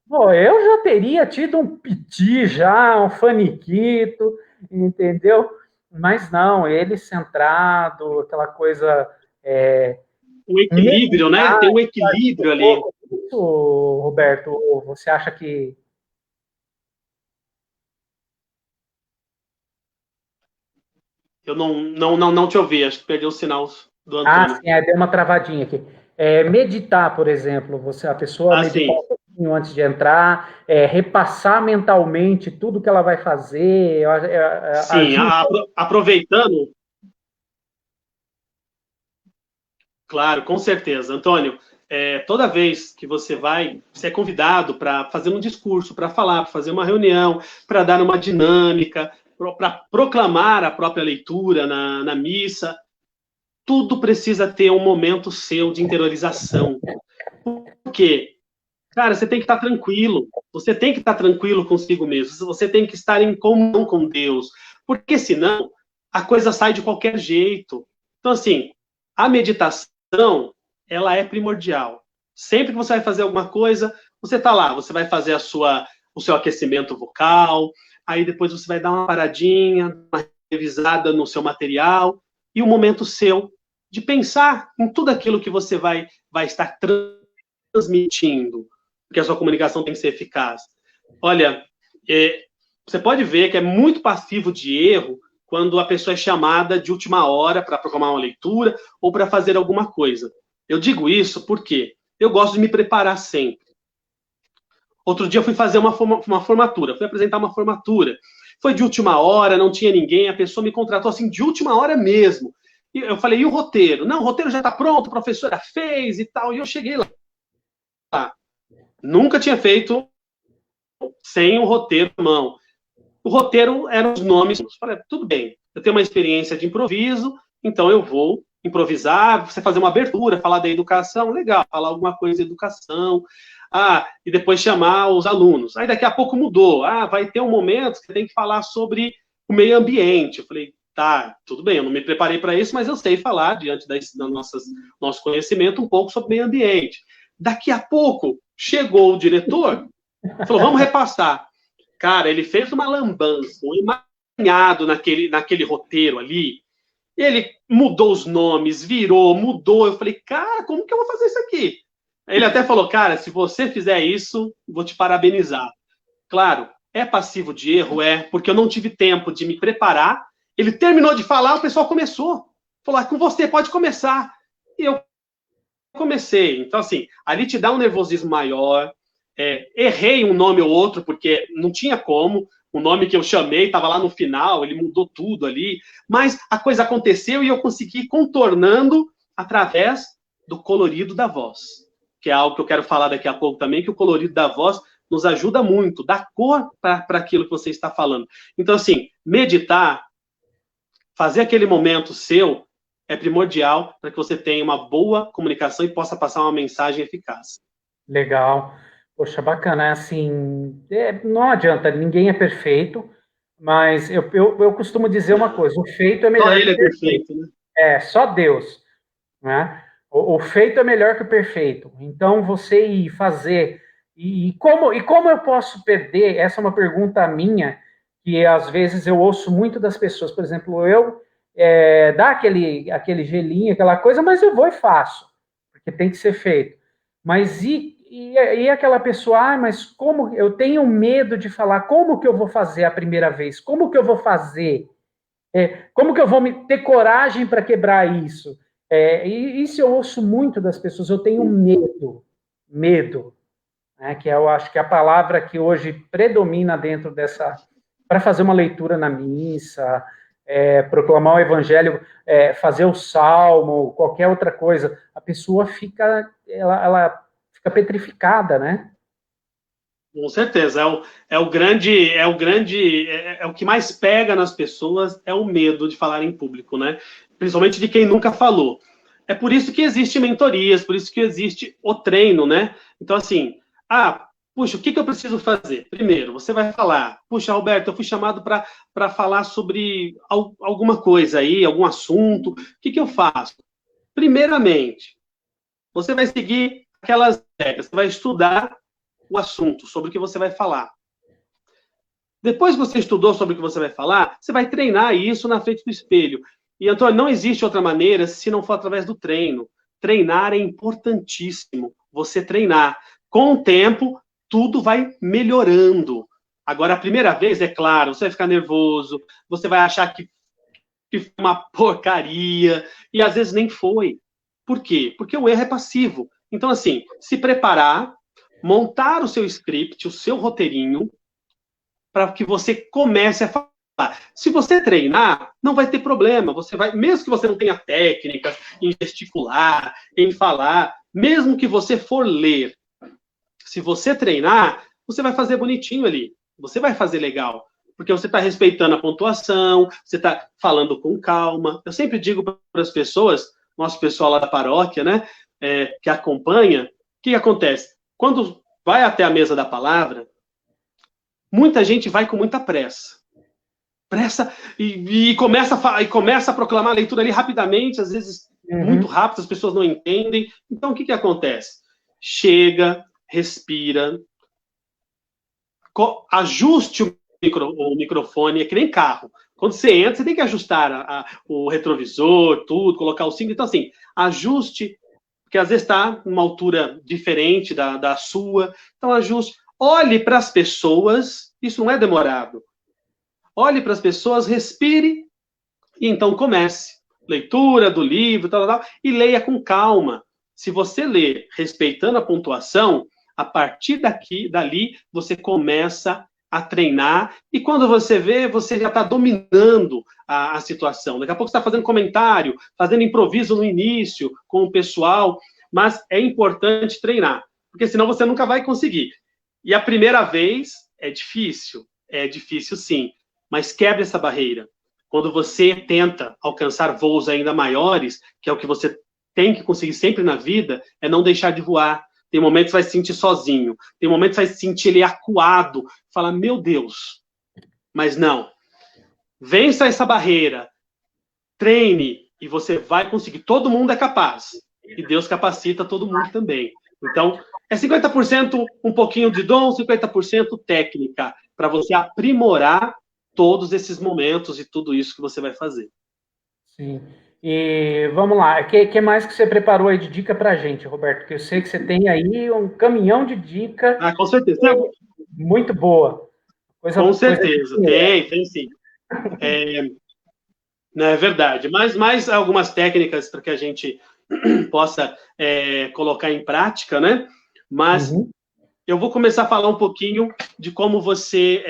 Bom, eu já teria tido um piti já, um faniquito, entendeu? Mas não, ele centrado, aquela coisa... O equilíbrio, né? Tem um equilíbrio ali. Isso, Roberto, você acha que... Eu não te ouvi, acho que perdeu o sinal do Antônio. sim, deu uma travadinha aqui. Meditar, por exemplo, a pessoa meditar sim. um pouquinho antes de entrar, repassar mentalmente tudo que ela vai fazer. Sim, aproveitando. Claro, com certeza. Antônio, toda vez que você é convidado para fazer um discurso, para falar, para fazer uma reunião, para dar uma dinâmica, para proclamar a própria leitura na missa, tudo precisa ter um momento seu de interiorização. Por quê? Cara, você tem que estar tranquilo. Você tem que estar tranquilo consigo mesmo. Você tem que estar em comunhão com Deus. Porque senão, a coisa sai de qualquer jeito. Então, assim, a meditação, ela é primordial. Sempre que você vai fazer alguma coisa, você está lá. Você vai fazer o seu aquecimento vocal. Aí depois você vai dar uma paradinha, uma revisada no seu material. E o momento seu de pensar em tudo aquilo que você vai estar transmitindo, porque a sua comunicação tem que ser eficaz. Olha, você pode ver que é muito passivo de erro quando a pessoa é chamada de última hora para proclamar uma leitura ou para fazer alguma coisa. Eu digo isso porque eu gosto de me preparar sempre. Outro dia eu fui fazer uma formatura, fui apresentar uma formatura. Foi de última hora, não tinha ninguém, a pessoa me contratou assim de última hora mesmo. E eu falei, e o roteiro? Não, o roteiro já está pronto, a professora fez e tal. E eu cheguei lá. Nunca tinha feito sem o roteiro à mão. O roteiro eram os nomes. Eu falei, tudo bem, eu tenho uma experiência de improviso, então eu vou improvisar, você fazer uma abertura, falar da educação, legal, falar alguma coisa de educação, e depois chamar os alunos. Aí daqui a pouco mudou, vai ter um momento que você tem que falar sobre o meio ambiente. Eu falei, tá, tudo bem, eu não me preparei para isso, mas eu sei falar, diante do nosso conhecimento, um pouco sobre o meio ambiente. Daqui a pouco, chegou o diretor, falou, vamos repassar. Cara, ele fez uma lambança, um emaranhado naquele roteiro ali. Ele mudou os nomes, mudou. Eu falei, cara, como que eu vou fazer isso aqui? Ele até falou, cara, se você fizer isso, vou te parabenizar. Claro, é passivo de erro, porque eu não tive tempo de me preparar. Ele terminou de falar, o pessoal começou. Falou, com você, pode começar. E eu comecei. Então, assim, ali te dá um nervosismo maior. Errei um nome ou outro, porque não tinha como. O nome que eu chamei estava lá no final, ele mudou tudo ali. Mas a coisa aconteceu e eu consegui ir contornando através do colorido da voz. Que é algo que eu quero falar daqui a pouco também, que o colorido da voz nos ajuda muito, dá cor para aquilo que você está falando. Então, assim, meditar, fazer aquele momento seu, é primordial para que você tenha uma boa comunicação e possa passar uma mensagem eficaz. Legal. Poxa, bacana. Assim, não adianta, ninguém é perfeito, mas eu costumo dizer uma coisa, o feito é melhor Só ele é perfeito, né? Só Deus, né? O feito é melhor que o perfeito. Então, você ir fazer... E como eu posso perder? Essa é uma pergunta minha, que às vezes eu ouço muito das pessoas. Por exemplo, eu dá aquele gelinho, aquela coisa, mas eu vou e faço, porque tem que ser feito. Mas e aquela pessoa, mas como eu tenho medo de falar, como que eu vou fazer a primeira vez? Como que eu vou fazer? Como que eu vou ter coragem para quebrar isso? E isso eu ouço muito das pessoas, eu tenho medo, né, que eu acho que é a palavra que hoje predomina dentro dessa, para fazer uma leitura na missa, proclamar o evangelho, fazer o salmo, qualquer outra coisa, a pessoa ela fica petrificada, né? Com certeza, é o que mais pega nas pessoas é o medo de falar em público, né? Principalmente de quem nunca falou. É por isso que existe mentorias, por isso que existe o treino, né? Então, assim, puxa, o que eu preciso fazer? Primeiro, você vai falar, puxa, Roberto, eu fui chamado para falar sobre alguma coisa aí, algum assunto, o que eu faço? Primeiramente, você vai seguir aquelas regras, você vai estudar o assunto, sobre o que você vai falar. Depois que você estudou sobre o que você vai falar, você vai treinar isso na frente do espelho. E, Antônio, não existe outra maneira se não for através do treino. Treinar é importantíssimo. Você treinar. Com o tempo, tudo vai melhorando. Agora, a primeira vez, é claro, você vai ficar nervoso, você vai achar que foi uma porcaria, e às vezes nem foi. Por quê? Porque o erro é passivo. Então, assim, se preparar, montar o seu script, o seu roteirinho, para que você comece a falar. Se você treinar, não vai ter problema. Você vai, mesmo que você não tenha técnicas em gesticular, em falar, mesmo que você for ler, se você treinar, você vai fazer bonitinho ali. Você vai fazer legal. Porque você está respeitando a pontuação, você está falando com calma. Eu sempre digo para as pessoas, nosso pessoal lá da paróquia, né, que acompanha, o que acontece? Quando vai até a mesa da palavra, muita gente vai com muita pressa. E começa a proclamar a leitura ali rapidamente, às vezes muito rápido, as pessoas não entendem. Então, o que acontece? Chega, respira, ajuste o microfone, é que nem carro. Quando você entra, você tem que ajustar o retrovisor, tudo, colocar o cinto. Então, assim, ajuste, porque às vezes está numa altura diferente da sua. Então, ajuste. Olhe para as pessoas, isso não é demorado. Olhe para as pessoas, respire, e então comece. Leitura do livro, e leia com calma. Se você ler respeitando a pontuação, a partir dali, você começa a treinar, e quando você vê, você já está dominando a situação. Daqui a pouco você está fazendo comentário, fazendo improviso no início com o pessoal, mas é importante treinar, porque senão você nunca vai conseguir. E a primeira vez é difícil sim, mas quebre essa barreira. Quando você tenta alcançar voos ainda maiores, que é o que você tem que conseguir sempre na vida, é não deixar de voar. Tem momentos que você vai se sentir sozinho, tem momentos que você vai se sentir ele acuado, fala, meu Deus, mas não. Vença essa barreira, treine, e você vai conseguir. Todo mundo é capaz, e Deus capacita todo mundo também. Então, é 50% um pouquinho de dom, 50% técnica, para você aprimorar todos esses momentos e tudo isso que você vai fazer. Sim. E vamos lá, o que mais que você preparou aí de dica para a gente, Roberto? Porque eu sei que você tem aí um caminhão de dica. Ah, com certeza. Muito boa. Com certeza, tem sim. Não é verdade. Mas mais algumas técnicas para que a gente possa colocar em prática, né? Mas eu vou começar a falar um pouquinho de como você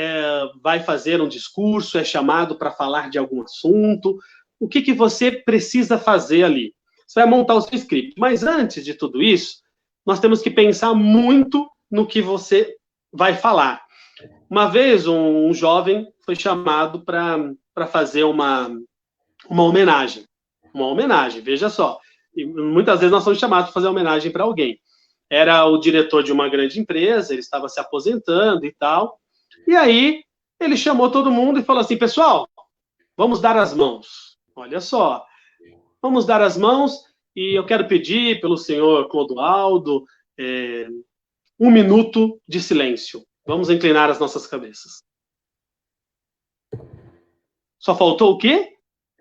vai fazer um discurso, é chamado para falar de algum assunto, o que você precisa fazer ali. Você vai montar o seu script. Mas antes de tudo isso, nós temos que pensar muito no que você vai falar. Uma vez, um jovem foi chamado para fazer uma homenagem. Uma homenagem, veja só. E muitas vezes nós somos chamados para fazer homenagem para alguém. Era o diretor de uma grande empresa, ele estava se aposentando e tal. E aí, ele chamou todo mundo e falou assim, pessoal, vamos dar as mãos. Olha só, vamos dar as mãos e eu quero pedir pelo senhor Clodoaldo 1 minuto de silêncio. Vamos inclinar as nossas cabeças. Só faltou o quê?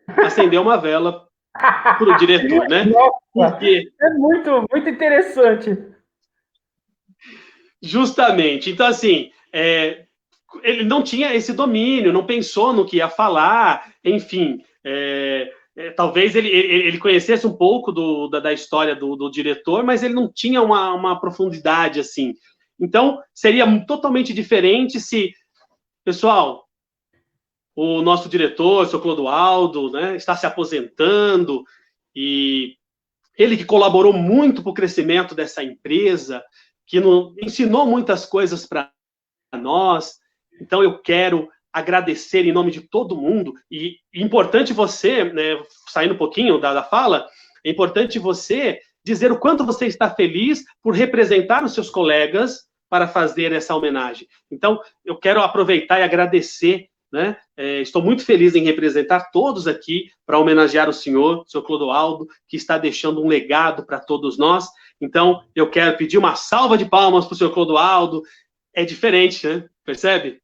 Acender uma vela para o diretor, né? Porque... É muito, muito interessante. Justamente. Então, assim, ele não tinha esse domínio, não pensou no que ia falar, enfim. Talvez ele conhecesse um pouco da história do diretor, mas ele não tinha uma profundidade assim. Então, seria totalmente diferente se, pessoal, o nosso diretor, o seu Clodoaldo, né, está se aposentando, e ele que colaborou muito para o crescimento dessa empresa, que ensinou muitas coisas para nós, então eu quero agradecer em nome de todo mundo, e importante você, né, saindo um pouquinho da fala, é importante você dizer o quanto você está feliz por representar os seus colegas para fazer essa homenagem. Então, eu quero aproveitar e agradecer, né? Estou muito feliz em representar todos aqui para homenagear o senhor Clodoaldo, que está deixando um legado para todos nós. Então, eu quero pedir uma salva de palmas para o senhor Clodoaldo. É diferente, né? Percebe?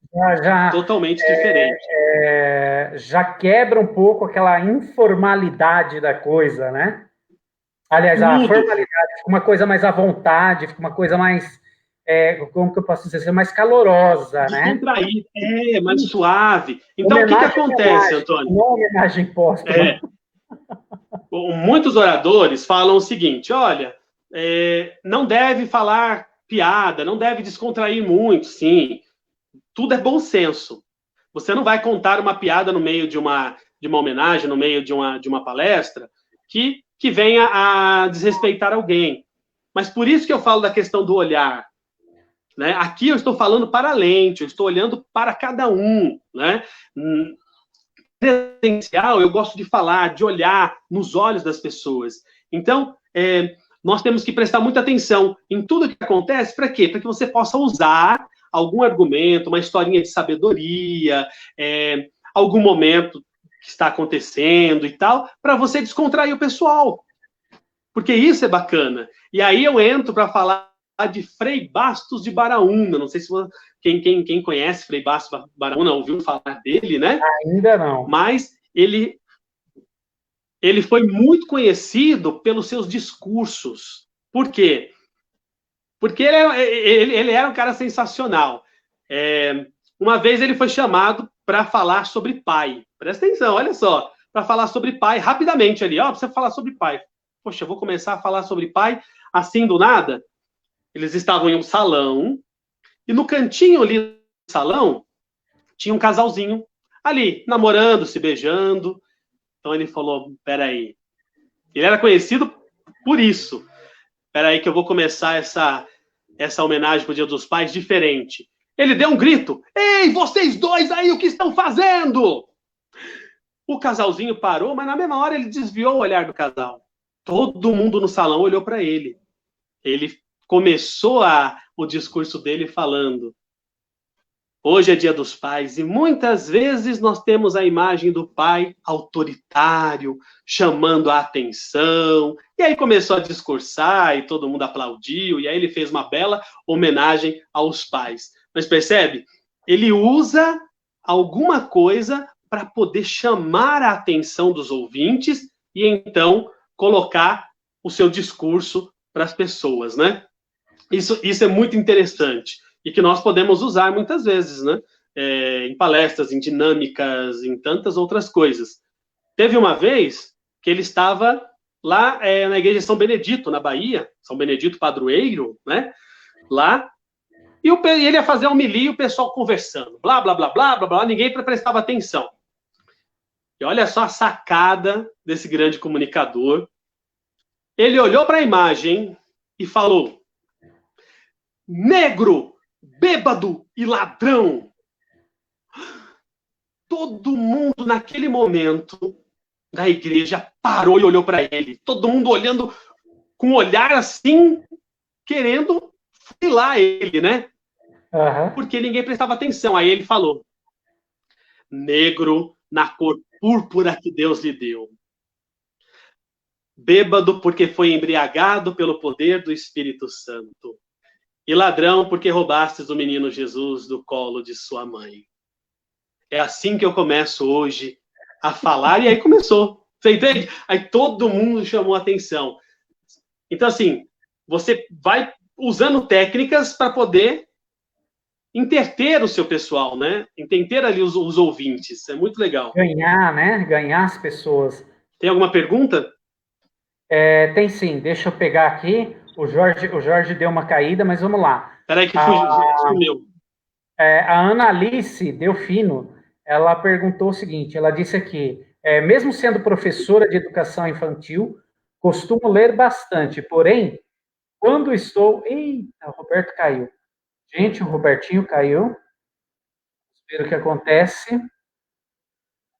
Totalmente diferente. Já quebra um pouco aquela informalidade da coisa, né? Aliás, a formalidade fica uma coisa mais à vontade, fica uma coisa mais, como que eu posso dizer, mais calorosa, né? Descontraída, mais suave. Então, o que acontece, Antônio? Não homenagem póstuma. Muitos oradores falam o seguinte, olha, não deve falar piada, não deve descontrair muito, sim. Tudo é bom senso. Você não vai contar uma piada no meio de uma homenagem, no meio de uma palestra, que venha a desrespeitar alguém. Mas por isso que eu falo da questão do olhar. Né? Aqui eu estou falando para a lente, eu estou olhando para cada um. Né? Presencial, eu gosto de falar, de olhar nos olhos das pessoas. Então, nós temos que prestar muita atenção em tudo que acontece. Para quê? Para que você possa usar algum argumento, uma historinha de sabedoria, algum momento que está acontecendo e tal, para você descontrair o pessoal. Porque isso é bacana. E aí eu entro para falar de Frei Bastos de Baraúna. Não sei se quem conhece Frei Bastos de Baraúna ouviu falar dele, né? Ainda não. Mas ele foi muito conhecido pelos seus discursos. Por quê? Porque ele era um cara sensacional. Uma vez ele foi chamado para falar sobre pai. Presta atenção, olha só. Para falar sobre pai, rapidamente ali. Precisa falar sobre pai. Poxa, eu vou começar a falar sobre pai assim do nada? Eles estavam em um salão, e no cantinho ali do salão, tinha um casalzinho ali, namorando, se beijando. Então ele falou, peraí. Ele era conhecido por isso. Peraí que eu vou começar essa homenagem para o Dia dos Pais diferente. Ele deu um grito. Ei, vocês dois aí, o que estão fazendo? O casalzinho parou, mas na mesma hora ele desviou o olhar do casal. Todo mundo no salão olhou para ele. Ele começou o discurso dele falando: hoje é Dia dos Pais e muitas vezes nós temos a imagem do pai autoritário, chamando a atenção. E aí começou a discursar e todo mundo aplaudiu. E aí ele fez uma bela homenagem aos pais. Mas percebe? Ele usa alguma coisa para poder chamar a atenção dos ouvintes e então colocar o seu discurso para as pessoas, né? Isso é muito interessante e que nós podemos usar muitas vezes, né? Em palestras, em dinâmicas, em tantas outras coisas. Teve uma vez que ele estava lá na igreja de São Benedito, na Bahia, São Benedito Padroeiro, né? Lá, e ele ia fazer um homilia e o pessoal conversando, blá, blá, blá, blá, blá, blá, ninguém prestava atenção. E olha só a sacada desse grande comunicador. Ele olhou para a imagem e falou: negro, bêbado e ladrão. Todo mundo naquele momento da igreja parou e olhou para ele. Todo mundo olhando com um olhar assim, querendo filar ele, né? Uhum. Porque ninguém prestava atenção. Aí ele falou: negro na cor púrpura que Deus lhe deu. Bêbado porque foi embriagado pelo poder do Espírito Santo. E ladrão porque roubastes o menino Jesus do colo de sua mãe. É assim que eu começo hoje a falar. E aí começou. Você entende? Aí todo mundo chamou atenção. Então, assim, você vai usando técnicas para poder interter o seu pessoal, né? Interter ali os ouvintes. É muito legal. Ganhar, né? Ganhar as pessoas. Tem alguma pergunta? Tem sim. Deixa eu pegar aqui. O Jorge deu uma caída, mas vamos lá. Peraí que sumiu. A Ana Alice Delfino, ela perguntou o seguinte, ela disse aqui, mesmo sendo professora de educação infantil, costumo ler bastante, porém, quando estou... Eita, o Roberto caiu. Gente, o Robertinho caiu. Vamos ver o que acontece.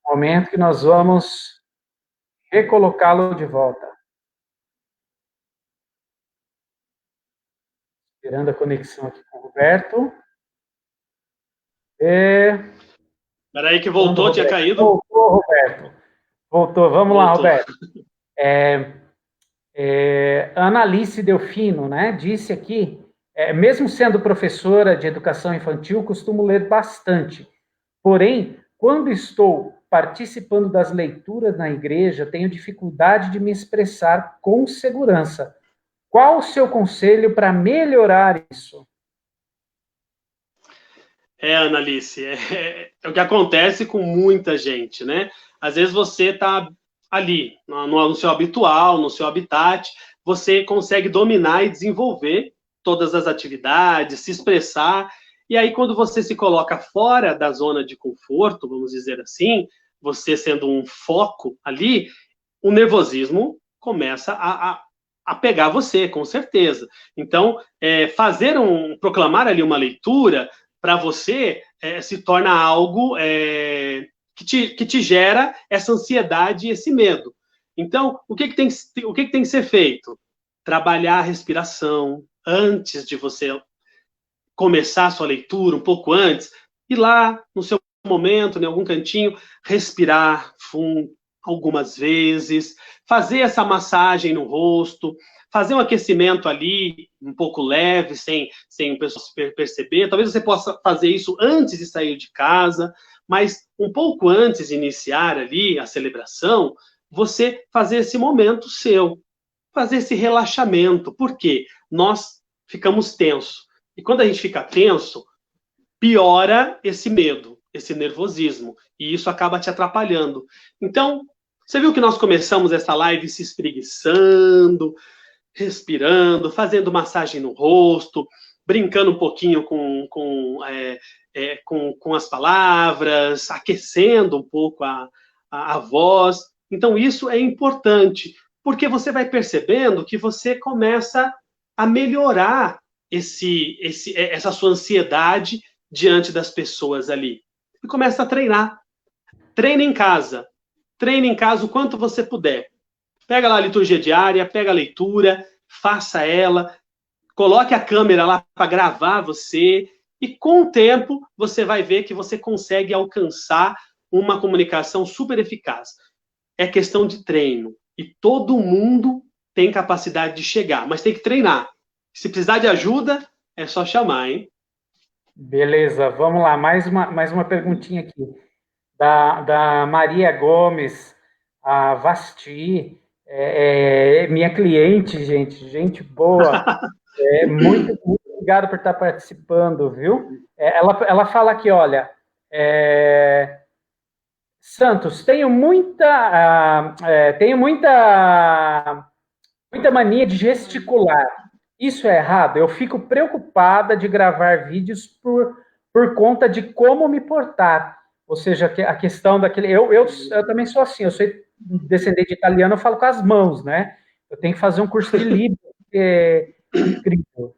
Momento que nós vamos recolocá-lo de volta. Esperando a conexão aqui com o Roberto. Espera aí que voltou, tinha caído. Voltou, Roberto. Voltou. Vamos lá, Roberto. Ana Alice Delfino, né, disse aqui, mesmo sendo professora de educação infantil, costumo ler bastante. Porém, quando estou participando das leituras na igreja, tenho dificuldade de me expressar com segurança. Qual o seu conselho para melhorar isso? Ana Alice, é o que acontece com muita gente, né? Às vezes você está ali, no seu habitual, no seu habitat, você consegue dominar e desenvolver todas as atividades, se expressar, e aí quando você se coloca fora da zona de conforto, vamos dizer assim, você sendo um foco ali, o nervosismo começa a pegar você, com certeza. Então, proclamar ali uma leitura, para você, se torna algo que te gera essa ansiedade e esse medo. Então, o que tem que ser feito? Trabalhar a respiração antes de você começar a sua leitura, um pouco antes, ir lá no seu momento, em algum cantinho, respirar fundo algumas vezes, fazer essa massagem no rosto, fazer um aquecimento ali, um pouco leve, sem o pessoal perceber. Talvez você possa fazer isso antes de sair de casa, mas um pouco antes de iniciar ali a celebração, você fazer esse momento seu, fazer esse relaxamento. Por quê? Nós ficamos tensos. E quando a gente fica tenso, piora esse medo, esse nervosismo, e isso acaba te atrapalhando. Então, você viu que nós começamos essa live se espreguiçando, respirando, fazendo massagem no rosto, brincando um pouquinho com as palavras, aquecendo um pouco a voz. Então, isso é importante, porque você vai percebendo que você começa a melhorar essa sua ansiedade diante das pessoas ali. E começa a treinar. Treine em casa. Treine em casa o quanto você puder. Pega lá a liturgia diária, pega a leitura, faça ela, coloque a câmera lá para gravar você, e com o tempo você vai ver que você consegue alcançar uma comunicação super eficaz. É questão de treino. E todo mundo tem capacidade de chegar, mas tem que treinar. Se precisar de ajuda, é só chamar, hein? Beleza, vamos lá. Mais uma perguntinha aqui. Da Maria Gomes, a Vasti, minha cliente, gente boa. Muito obrigado por estar participando, viu? Ela fala aqui, olha, Santos, tenho muita mania de gesticular. Isso é errado? Eu fico preocupada de gravar vídeos por conta de como me portar. Ou seja, a questão daquele... Eu também sou assim, eu sou descendente de italiano, eu falo com as mãos, né? Eu tenho que fazer um curso de Libras, que é incrível.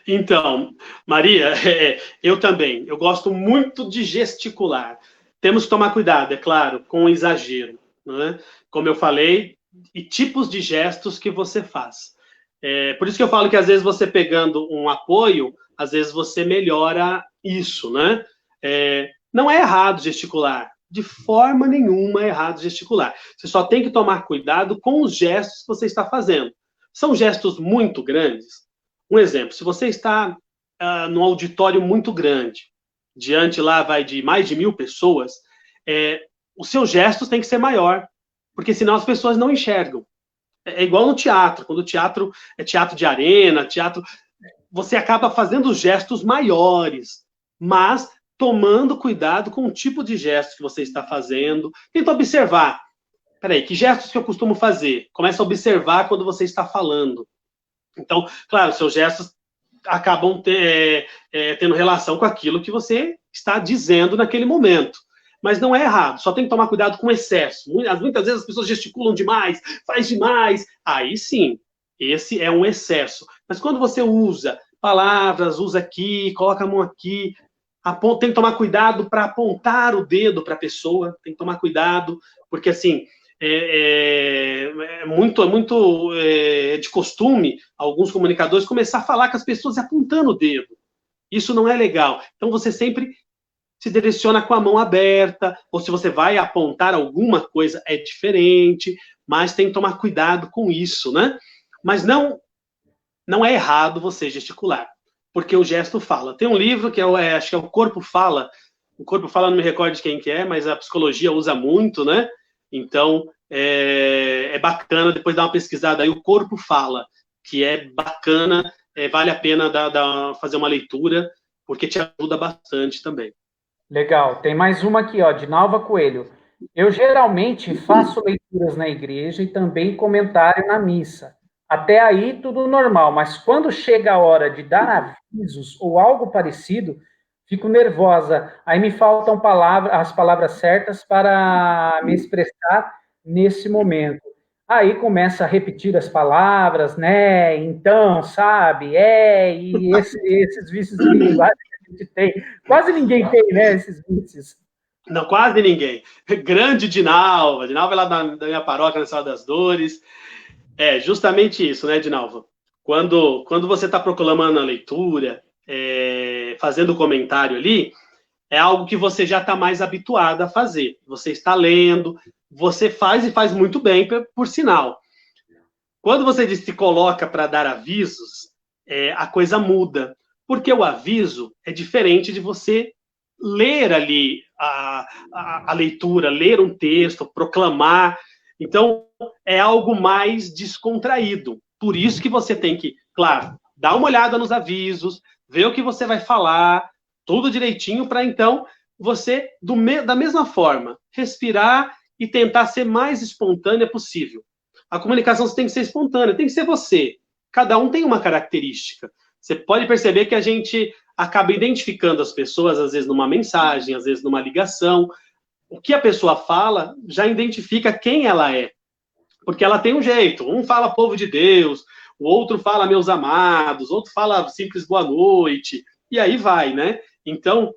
Então, Maria, eu também. Eu gosto muito de gesticular. Temos que tomar cuidado, é claro, com o exagero, né? Como eu falei, e tipos de gestos que você faz. Por isso que eu falo que às vezes você pegando um apoio, às vezes você melhora isso, né? Não é errado gesticular. De forma nenhuma é errado gesticular. Você só tem que tomar cuidado com os gestos que você está fazendo. São gestos muito grandes. Um exemplo, se você está num auditório muito grande, diante lá vai de mais de 1.000 pessoas, os seus gestos têm que ser maior, porque senão as pessoas não enxergam. É igual no teatro, quando o teatro é teatro de arena, você acaba fazendo gestos maiores, mas tomando cuidado com o tipo de gesto que você está fazendo. Tenta observar. Peraí, que gestos que eu costumo fazer? Começa a observar quando você está falando. Então, claro, seus gestos acabam tendo relação com aquilo que você está dizendo naquele momento. Mas não é errado, só tem que tomar cuidado com o excesso. Muitas vezes as pessoas gesticulam demais, faz demais. Aí sim, esse é um excesso. Mas quando você usa palavras, usa aqui, coloca a mão aqui, tem que tomar cuidado para apontar o dedo para a pessoa, tem que tomar cuidado, porque assim, é muito de costume alguns comunicadores começar a falar com as pessoas apontando o dedo. Isso não é legal. Então, você sempre se direciona com a mão aberta, ou se você vai apontar alguma coisa, é diferente, mas tem que tomar cuidado com isso, né? Mas não é errado você gesticular, porque o gesto fala. Tem um livro que acho que é O Corpo Fala. O Corpo Fala, não me recordo de quem que é, mas a psicologia usa muito, né? Então, é bacana depois dar uma pesquisada aí, O Corpo Fala, que é bacana, vale a pena fazer uma leitura, porque te ajuda bastante também. Legal. Tem mais uma aqui, ó, de Nalva Coelho. Eu geralmente faço leituras na igreja e também comentário na missa. Até aí, tudo normal, mas quando chega a hora de dar avisos ou algo parecido, fico nervosa. Aí me faltam as palavras certas para me expressar nesse momento. Aí começa a repetir as palavras, né? Então, sabe? E esses vícios de linguagem que a gente tem. Quase ninguém tem, né? Esses vícios. Não, quase ninguém. Grande Dinalva. Dinalva é lá da minha paróquia, na Sala das Dores. É justamente isso, né, Dinalva? Quando você está proclamando a leitura, fazendo comentário ali, é algo que você já está mais habituado a fazer. Você está lendo, você faz e faz muito bem, por sinal. Quando você se coloca para dar avisos, a coisa muda. Porque o aviso é diferente de você ler ali a leitura, ler um texto, proclamar. Então, é algo mais descontraído. Por isso que você tem que, claro, dar uma olhada nos avisos, ver o que você vai falar, tudo direitinho, para então você, da mesma forma, respirar e tentar ser mais espontânea possível. A comunicação tem que ser espontânea, tem que ser você. Cada um tem uma característica. Você pode perceber que a gente acaba identificando as pessoas, às vezes numa mensagem, às vezes numa ligação. O que a pessoa fala já identifica quem ela é. Porque ela tem um jeito. Um fala povo de Deus, o outro fala meus amados, outro fala simples boa noite, e aí vai, né? Então,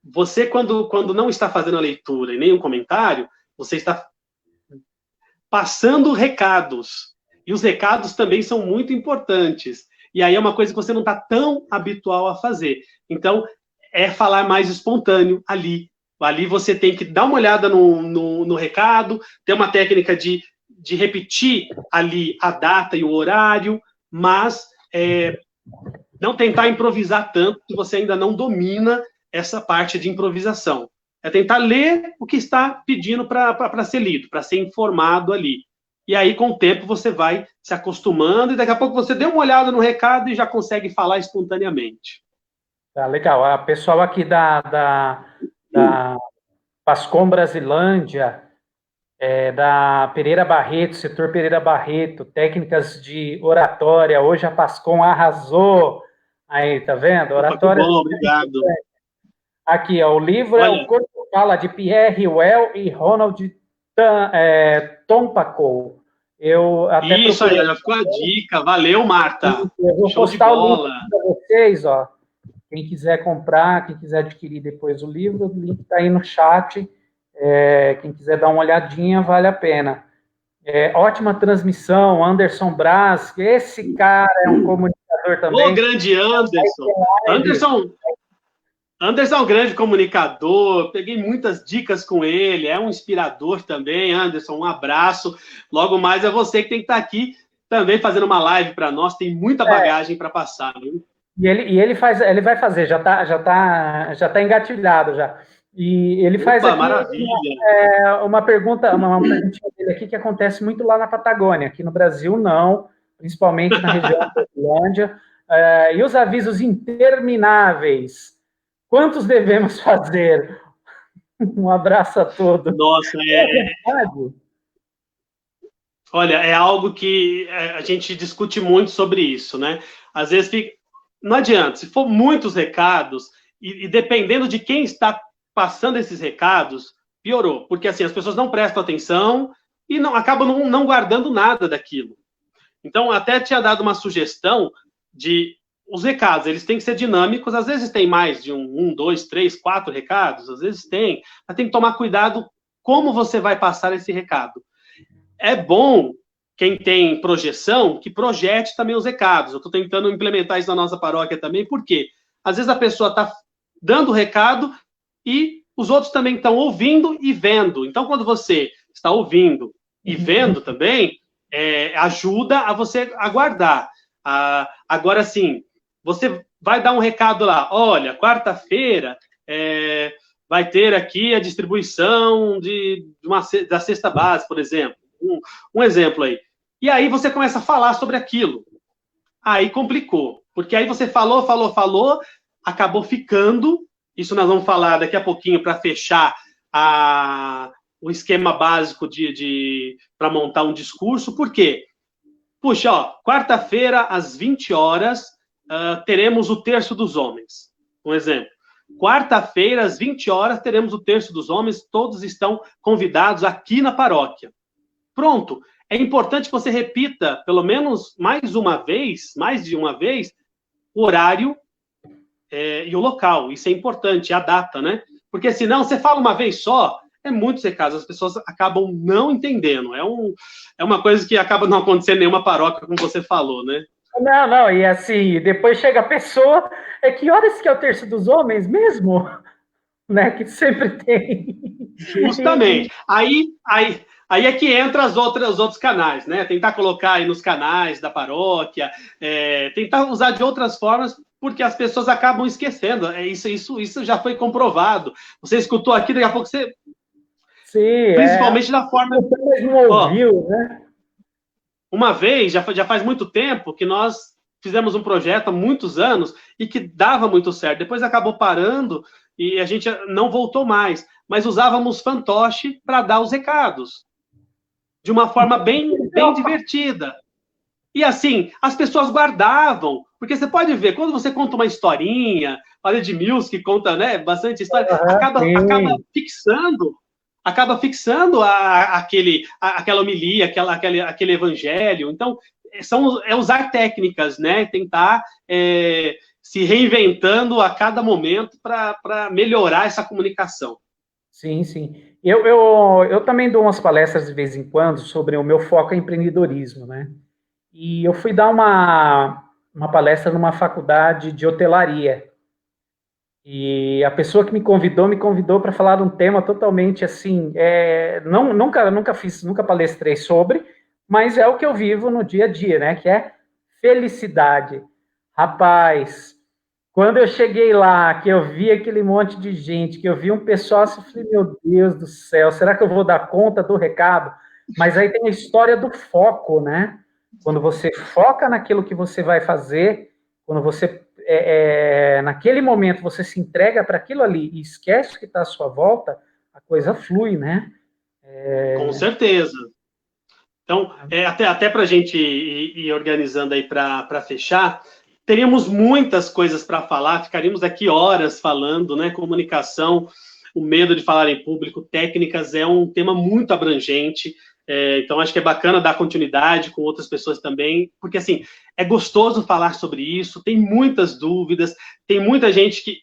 você, quando não está fazendo a leitura e nem um comentário, você está passando recados. E os recados também são muito importantes. E aí é uma coisa que você não está tão habitual a fazer. Então, é falar mais espontâneo ali. Ali você tem que dar uma olhada no recado, ter uma técnica de repetir ali a data e o horário, mas não tentar improvisar tanto, que você ainda não domina essa parte de improvisação. É tentar ler o que está pedindo para ser lido, para ser informado ali. E aí, com o tempo, você vai se acostumando e daqui a pouco você dê uma olhada no recado e já consegue falar espontaneamente. Tá, legal. A pessoal aqui da Pascom Brasilândia, da Pereira Barreto, setor Pereira Barreto, técnicas de oratória. Hoje a Pascom arrasou. Aí, tá vendo? Oratória. Bom, obrigado. Aqui, ó, o livro O Corpo Fala, de Pierre Well e Ronald Tompacou. Eu até isso aí, já ficou a dica. Valeu, Marta. Eu vou postar o link para vocês, ó. Quem quiser comprar, quem quiser adquirir depois o livro, o link está aí no chat. Quem quiser dar uma olhadinha, vale a pena. Ótima transmissão, Anderson Braz. Esse cara é um comunicador também. Ô, grande Anderson. Anderson é um grande comunicador, peguei muitas dicas com ele, é um inspirador também. Anderson, um abraço. Logo mais é você que tem que estar aqui também fazendo uma live para nós, tem muita bagagem para passar, viu? E ele vai fazer, já tá engatilhado já. E ele faz aqui uma perguntinha dele aqui que acontece muito lá na Patagônia, aqui no Brasil não, principalmente na região da Islândia. E os avisos intermináveis? Quantos devemos fazer? Um abraço a todos. Nossa, Olha, é algo que a gente discute muito sobre isso, né? Às vezes não adianta, se for muitos recados, e dependendo de quem está passando esses recados, piorou. Porque assim, as pessoas não prestam atenção e acabam não guardando nada daquilo. Então, até tinha dado uma sugestão de os recados, eles têm que ser dinâmicos, às vezes tem mais de 1, 2, 3, 4 recados, às vezes tem, mas tem que tomar cuidado como você vai passar esse recado. é bom, quem tem projeção, que projete também os recados. Eu estou tentando implementar isso na nossa paróquia também, porque às vezes a pessoa está dando o recado e os outros também estão ouvindo e vendo. Então, quando você está ouvindo e vendo também, ajuda a você aguardar. Agora, sim, você vai dar um recado lá, olha, quarta-feira vai ter aqui a distribuição da cesta básica, por exemplo. Um exemplo aí. E aí você começa a falar sobre aquilo. Aí complicou. Porque aí você falou, acabou ficando. Isso nós vamos falar daqui a pouquinho para fechar o esquema básico para montar um discurso. Por quê? Puxa, ó, quarta-feira, às 20 horas, teremos o Terço dos Homens. Um exemplo. Quarta-feira, às 20 horas, teremos o Terço dos Homens. Todos estão convidados aqui na paróquia. Pronto. É importante que você repita, pelo menos mais de uma vez, o horário e o local. Isso é importante, a data, né? Porque senão você fala uma vez só, muitos recados, as pessoas acabam não entendendo. É uma coisa que acaba não acontecendo em nenhuma paróquia, como você falou, né? Não, e assim, depois chega a pessoa, que horas que é o Terço dos Homens mesmo? Né? Que sempre tem. Justamente. Aí é que entra os outros canais, né? Tentar colocar aí nos canais da paróquia, tentar usar de outras formas, porque as pessoas acabam esquecendo. Isso já foi comprovado. Você escutou aqui, daqui a pouco você... Sim, principalmente da forma... Você não ouviu, né? Uma vez, já faz muito tempo, que nós fizemos um projeto há muitos anos e que dava muito certo. Depois acabou parando e a gente não voltou mais. Mas usávamos fantoche para dar os recados. De uma forma bem divertida. E assim, as pessoas guardavam, porque você pode ver, quando você conta uma historinha, olha Edmilson que conta, né, bastante história, acaba fixando aquela homilia, aquele evangelho. Então, usar técnicas, né, tentar se reinventando a cada momento para melhorar essa comunicação. Sim, sim. Eu também dou umas palestras de vez em quando sobre o meu foco em empreendedorismo, né? E eu fui dar uma palestra numa faculdade de hotelaria. E a pessoa que me convidou para falar de um tema totalmente assim, nunca palestrei sobre, mas é o que eu vivo no dia a dia, né? Que é felicidade. Rapaz, quando eu cheguei lá, que eu vi aquele monte de gente, que eu vi um pessoal assim, eu falei, meu Deus do céu, será que eu vou dar conta do recado? Mas aí tem a história do foco, né? Quando você foca naquilo que você vai fazer, quando você, naquele momento, você se entrega para aquilo ali e esquece o que está à sua volta, a coisa flui, né? Com certeza. Então, até para a gente ir organizando aí para fechar, teríamos muitas coisas para falar, ficaríamos aqui horas falando, né? Comunicação, o medo de falar em público, técnicas, é um tema muito abrangente. Então, acho que é bacana dar continuidade com outras pessoas também, porque, assim, é gostoso falar sobre isso, tem muitas dúvidas, tem muita gente que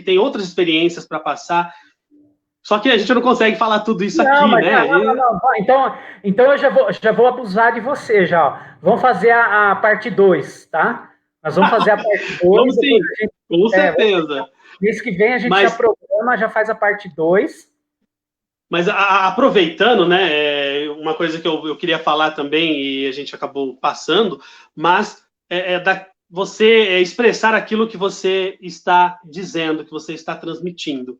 tem outras experiências para passar, só que a gente não consegue falar tudo isso aqui, né? Não. Então eu já vou abusar de você, já. Vamos fazer a parte 2, tá? Nós vamos fazer a parte 2. Vamos sim, com certeza. Mês que vem a gente já programa, já faz a parte 2. Mas aproveitando, né, uma coisa que eu queria falar também, e a gente acabou passando, mas você expressar aquilo que você está dizendo, que você está transmitindo.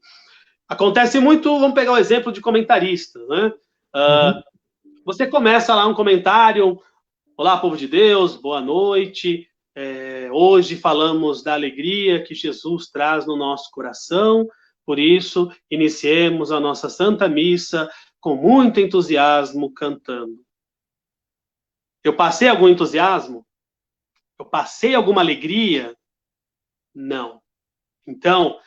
Acontece muito, vamos pegar o exemplo de comentarista, né? Você começa lá um comentário, olá, povo de Deus, boa noite, hoje falamos da alegria que Jesus traz no nosso coração, por isso, iniciemos a nossa Santa Missa com muito entusiasmo, cantando. Eu passei algum entusiasmo? Eu passei alguma alegria? Não. Então,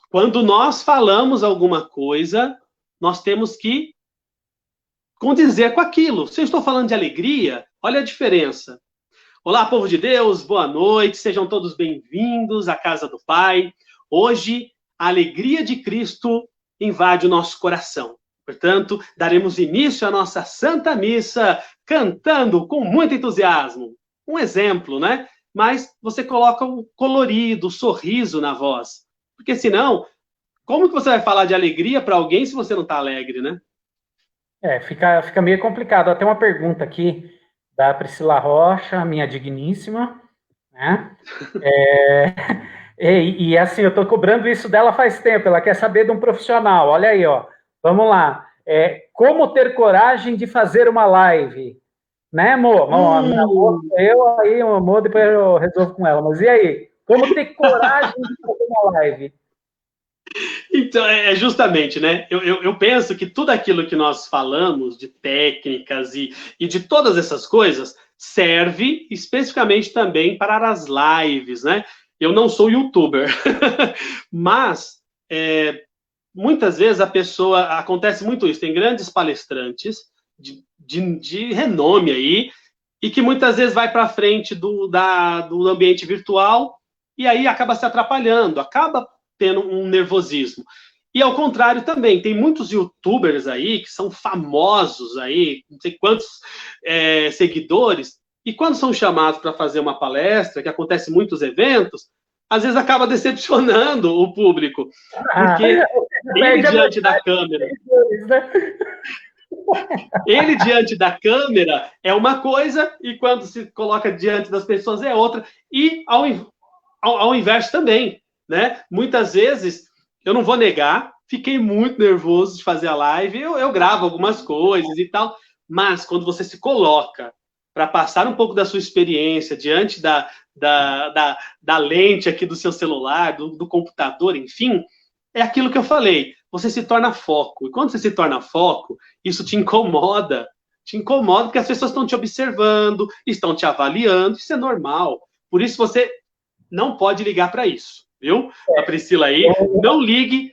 quando nós falamos alguma coisa, nós temos que condizer com aquilo. Se eu estou falando de alegria, olha a diferença. Olá, povo de Deus, boa noite, sejam todos bem-vindos à casa do Pai. Hoje, a alegria de Cristo invade o nosso coração. Portanto, daremos início à nossa Santa Missa cantando com muito entusiasmo. Um exemplo, né? Mas você coloca o colorido, o sorriso na voz. Porque senão, como que você vai falar de alegria para alguém se você não está alegre, né? Fica meio complicado. Até uma pergunta aqui da Priscila Rocha, minha digníssima, né? E assim, eu estou cobrando isso dela faz tempo, ela quer saber de um profissional. Olha aí, ó. Vamos lá. Como ter coragem de fazer uma live? Né, amor? Amor, depois eu resolvo com ela. Mas e aí? Como ter coragem de fazer uma live? Então, justamente, né? Eu penso que tudo aquilo que nós falamos de técnicas e de todas essas coisas serve especificamente também para as lives, né? Eu não sou youtuber, mas muitas vezes acontece muito isso, tem grandes palestrantes de renome aí, e que muitas vezes vai para frente do ambiente virtual e aí acaba se atrapalhando, acaba tendo um nervosismo. E ao contrário também, tem muitos youtubers aí que são famosos aí, não sei quantos seguidores, e quando são chamados para fazer uma palestra, que acontece em muitos eventos, às vezes acaba decepcionando o público, porque ele diante da câmera... Ele diante da câmera é uma coisa, e quando se coloca diante das pessoas é outra, e ao inverso também, né? Muitas vezes, eu não vou negar, fiquei muito nervoso de fazer a live, eu gravo algumas coisas e tal, mas quando você se coloca para passar um pouco da sua experiência diante da lente aqui do seu celular, do computador, enfim, é aquilo que eu falei, você se torna foco. E quando você se torna foco, isso te incomoda porque as pessoas estão te observando, estão te avaliando, isso é normal. Por isso você não pode ligar para isso, viu? A Priscila aí, não ligue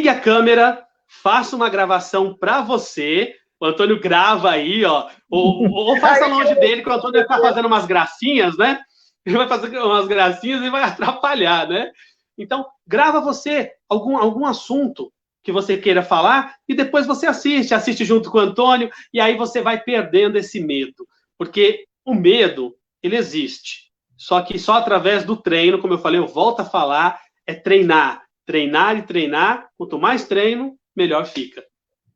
a câmera, faça uma gravação para você, o Antônio grava aí, ó, ou faça longe dele, que o Antônio está fazendo umas gracinhas, né? Ele vai fazer umas gracinhas e vai atrapalhar, né? Então, grava você algum assunto que você queira falar e depois você assiste junto com o Antônio e aí você vai perdendo esse medo. Porque o medo, ele existe. Só que só através do treino, como eu falei, eu volto a falar, é treinar. Treinar e treinar. Quanto mais treino, melhor fica.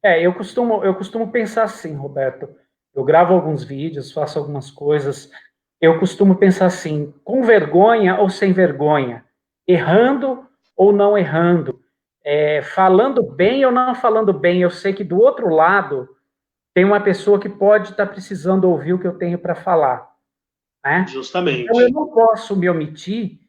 Eu costumo pensar assim, Roberto. Eu gravo alguns vídeos, faço algumas coisas. Eu costumo pensar assim, com vergonha ou sem vergonha? Errando ou não errando, falando bem ou não falando bem, eu sei que do outro lado tem uma pessoa que pode estar precisando ouvir o que eu tenho para falar, né? Justamente. Então eu não posso me omitir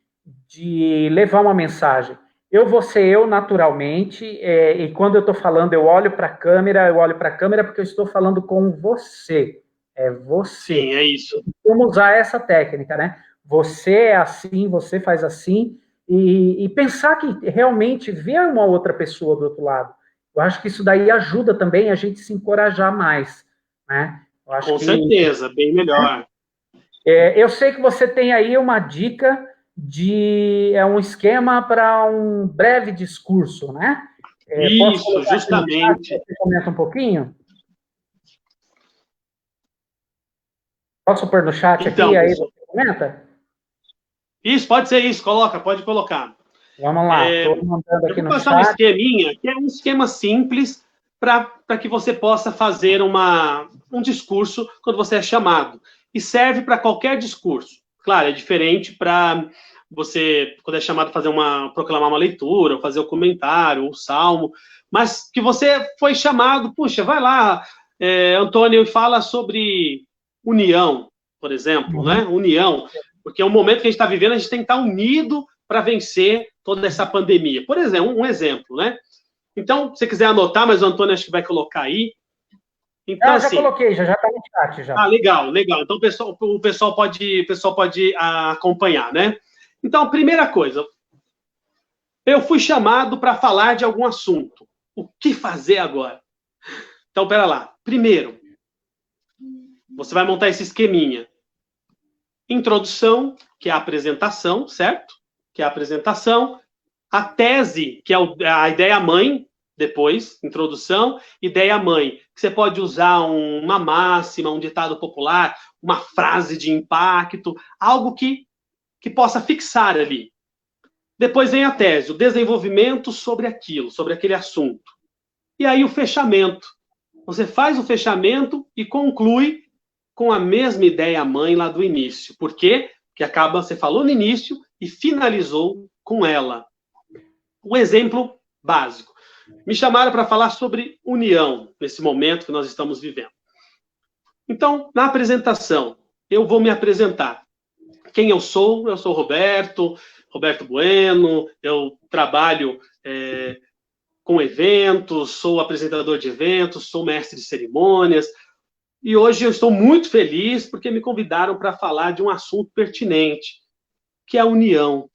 de levar uma mensagem. Eu vou ser eu naturalmente, e quando eu estou falando, eu olho para a câmera porque eu estou falando com você. É você. Sim, é isso. Vamos usar essa técnica, né? Você é assim, você faz assim, e pensar que realmente ver uma outra pessoa do outro lado. Eu acho que isso daí ajuda também a gente se encorajar mais, né? Eu acho Com certeza, bem melhor. Eu sei que você tem aí uma dica de um esquema para um breve discurso, né? Isso, justamente. Você comenta um pouquinho? Posso pôr no chat então, aqui, aí você comenta? Isso, pode ser isso, pode colocar. Vamos lá, estou mandando aqui no chat. Eu vou passar um esqueminha, que é um esquema simples para que você possa fazer um discurso quando você é chamado. E serve para qualquer discurso. Claro, é diferente para você, quando é chamado, proclamar uma leitura, ou fazer um comentário, um salmo, mas que você foi chamado, puxa, vai lá, Antônio, e fala sobre união, por exemplo, né? União. Porque é um momento que a gente está vivendo, a gente tem que estar unido para vencer toda essa pandemia. Por exemplo, um exemplo, né? Então, se você quiser anotar, mas o Antônio acho que vai colocar aí. Então, já coloquei, já está no chat. Já. Legal. Então, o pessoal pode acompanhar, né? Então, a primeira coisa, eu fui chamado para falar de algum assunto. O que fazer agora? Então, pera lá. Primeiro, você vai montar esse esqueminha. Introdução, que é a apresentação, certo? Que é a apresentação. A tese, que é a ideia mãe, Depois, introdução, ideia-mãe, que você pode usar uma máxima, um ditado popular, uma frase de impacto, algo que possa fixar ali. Depois vem a tese, o desenvolvimento sobre aquilo, sobre aquele assunto. E aí o fechamento. Você faz o fechamento e conclui com a mesma ideia-mãe lá do início. Por quê? Porque você falou no início e finalizou com ela. Um exemplo básico. Me chamaram para falar sobre união, nesse momento que nós estamos vivendo. Então, na apresentação, eu vou me apresentar. Quem eu sou? Eu sou Roberto Bueno, eu trabalho com eventos, sou apresentador de eventos, sou mestre de cerimônias, e hoje eu estou muito feliz porque me convidaram para falar de um assunto pertinente, que é a união.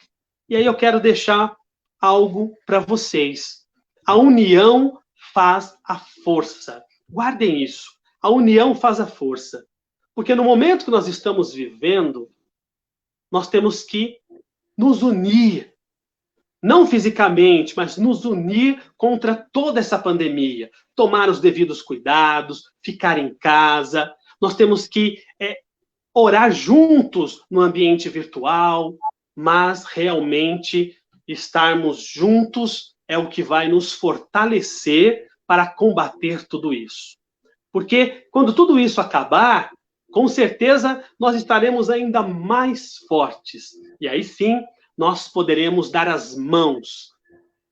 E aí eu quero deixar algo para vocês. A união faz a força. Guardem isso. A união faz a força. Porque no momento que nós estamos vivendo, nós temos que nos unir. Não fisicamente, mas nos unir contra toda essa pandemia. Tomar os devidos cuidados, ficar em casa. Nós temos que orar juntos no ambiente virtual, mas realmente estarmos juntos é o que vai nos fortalecer para combater tudo isso. Porque quando tudo isso acabar, com certeza nós estaremos ainda mais fortes. E aí sim, nós poderemos dar as mãos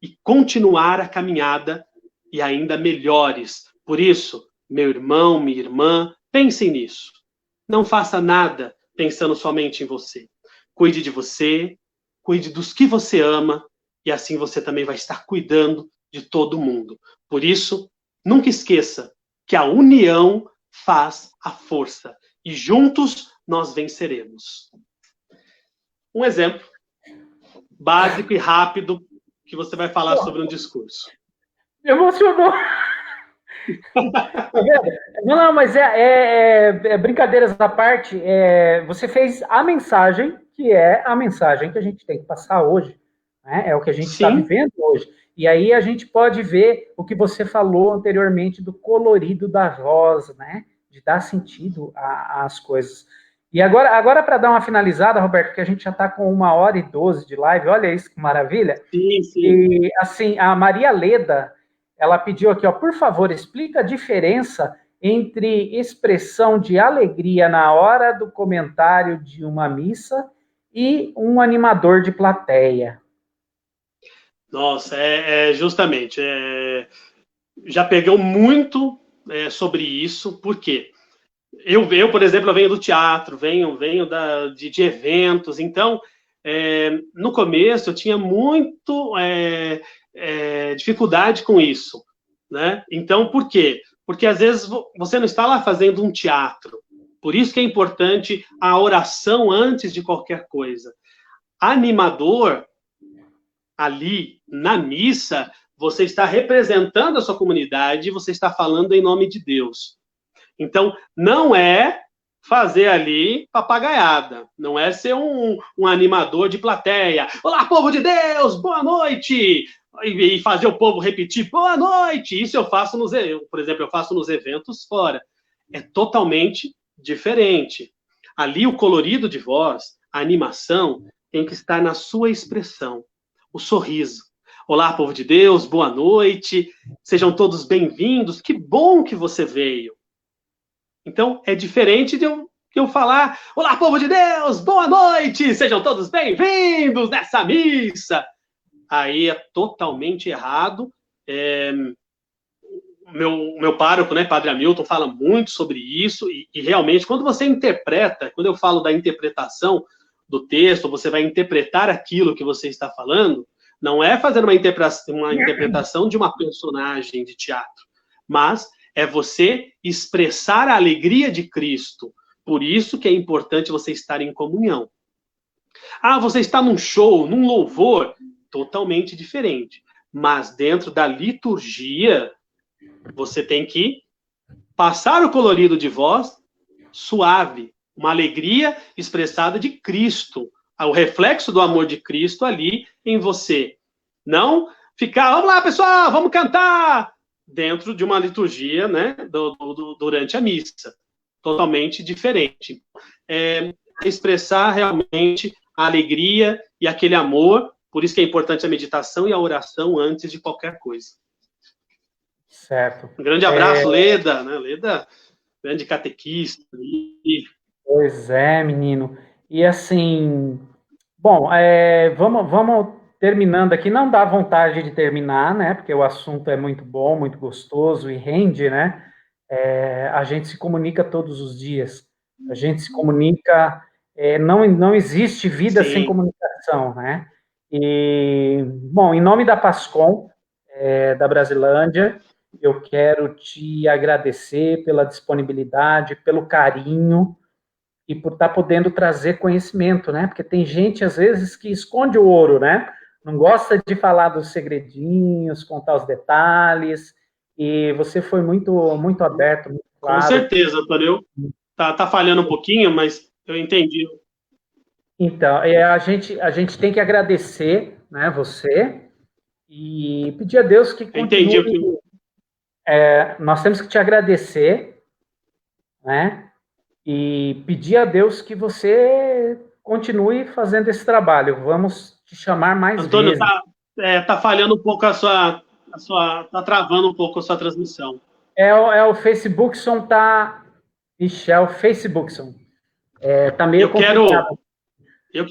e continuar a caminhada e ainda melhores. Por isso, meu irmão, minha irmã, pensem nisso. Não faça nada pensando somente em você. Cuide de você, cuide dos que você ama, e assim você também vai estar cuidando de todo mundo. Por isso, nunca esqueça que a união faz a força. E juntos nós venceremos. Um exemplo básico e rápido que você vai falar sobre um discurso. Me emocionou. Não, mas brincadeiras à parte, você fez a mensagem, que é a mensagem que a gente tem que passar hoje. É o que a gente está vivendo hoje. E aí a gente pode ver o que você falou anteriormente do colorido da rosa, né? De dar sentido às coisas. E agora para dar uma finalizada, Roberto, porque a gente já está com 1h12 de live, olha isso que maravilha. Sim. E assim, a Maria Leda, ela pediu aqui, por favor, explica a diferença entre expressão de alegria na hora do comentário de uma missa e um animador de plateia. Nossa, justamente. Já pegou muito sobre isso, por quê? Eu, por exemplo, eu venho do teatro, venho de eventos, então, no começo eu tinha muito dificuldade com isso, né? Então, por quê? Porque às vezes você não está lá fazendo um teatro, por isso que é importante a oração antes de qualquer coisa. Animador, ali na missa, você está representando a sua comunidade, você está falando em nome de Deus. Então, não é fazer ali papagaiada, não é ser um animador de plateia. Olá, povo de Deus, boa noite! E fazer o povo repetir, boa noite! Isso eu faço por exemplo, eu faço nos eventos fora. É totalmente diferente. Ali o colorido de voz, a animação, tem que estar na sua expressão. O sorriso. Olá, povo de Deus, boa noite, sejam todos bem-vindos, que bom que você veio. Então, é diferente de eu falar, olá, povo de Deus, boa noite, sejam todos bem-vindos nessa missa. Aí é totalmente errado. Meu pároco, né, Padre Hamilton, fala muito sobre isso, e realmente, quando você interpreta, quando eu falo da interpretação do texto, você vai interpretar aquilo que você está falando, não é fazer uma interpretação de uma personagem de teatro, mas é você expressar a alegria de Cristo. Por isso que é importante você estar em comunhão. Você está num show, num louvor, totalmente diferente. Mas dentro da liturgia, você tem que passar o colorido de voz suave, uma alegria expressada de Cristo, o reflexo do amor de Cristo ali em você. Não ficar, vamos lá, pessoal, vamos cantar, dentro de uma liturgia, né, durante a missa. Totalmente diferente. Expressar realmente a alegria e aquele amor, por isso que é importante a meditação e a oração antes de qualquer coisa. Certo. Um grande abraço, Leda, né? Leda, grande catequista. Pois é, menino. E assim, bom, vamos terminando aqui. Não dá vontade de terminar, né? Porque o assunto é muito bom, muito gostoso e rende, né? A gente se comunica todos os dias. A gente se comunica. Não existe vida Sim. sem comunicação, né? E, bom, em nome da Pascom, da Brasilândia, eu quero te agradecer pela disponibilidade, pelo carinho e por estar podendo trazer conhecimento, né? Porque tem gente, às vezes, que esconde o ouro, né? Não gosta de falar dos segredinhos, contar os detalhes, e você foi muito, muito aberto, muito claro. Com certeza, Antônio. Tá falhando um pouquinho, mas eu entendi. Então, a gente tem que agradecer, né, você, e pedir a Deus que continue. Eu entendi. Nós temos que te agradecer, né, e pedir a Deus que você continue fazendo esse trabalho. Vamos te chamar mais Antônio, vezes. Tá falhando um pouco tá travando um pouco a sua transmissão. O Facebookson tá... Ixi, é o Facebookson. Tá meio complicado. Eu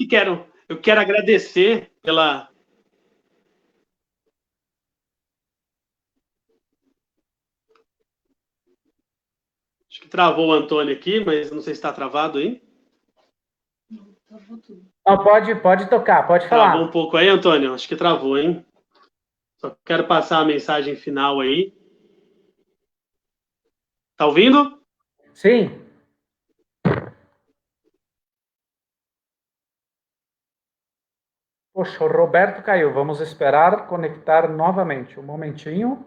quero agradecer pela... Acho que travou o Antônio aqui, mas não sei se está travado aí. Não, pode tocar, pode falar. Travou um pouco aí, Antônio? Acho que travou, hein? Só quero passar a mensagem final aí. Tá ouvindo? Sim. Poxa, o Roberto caiu. Vamos esperar conectar novamente. Um momentinho.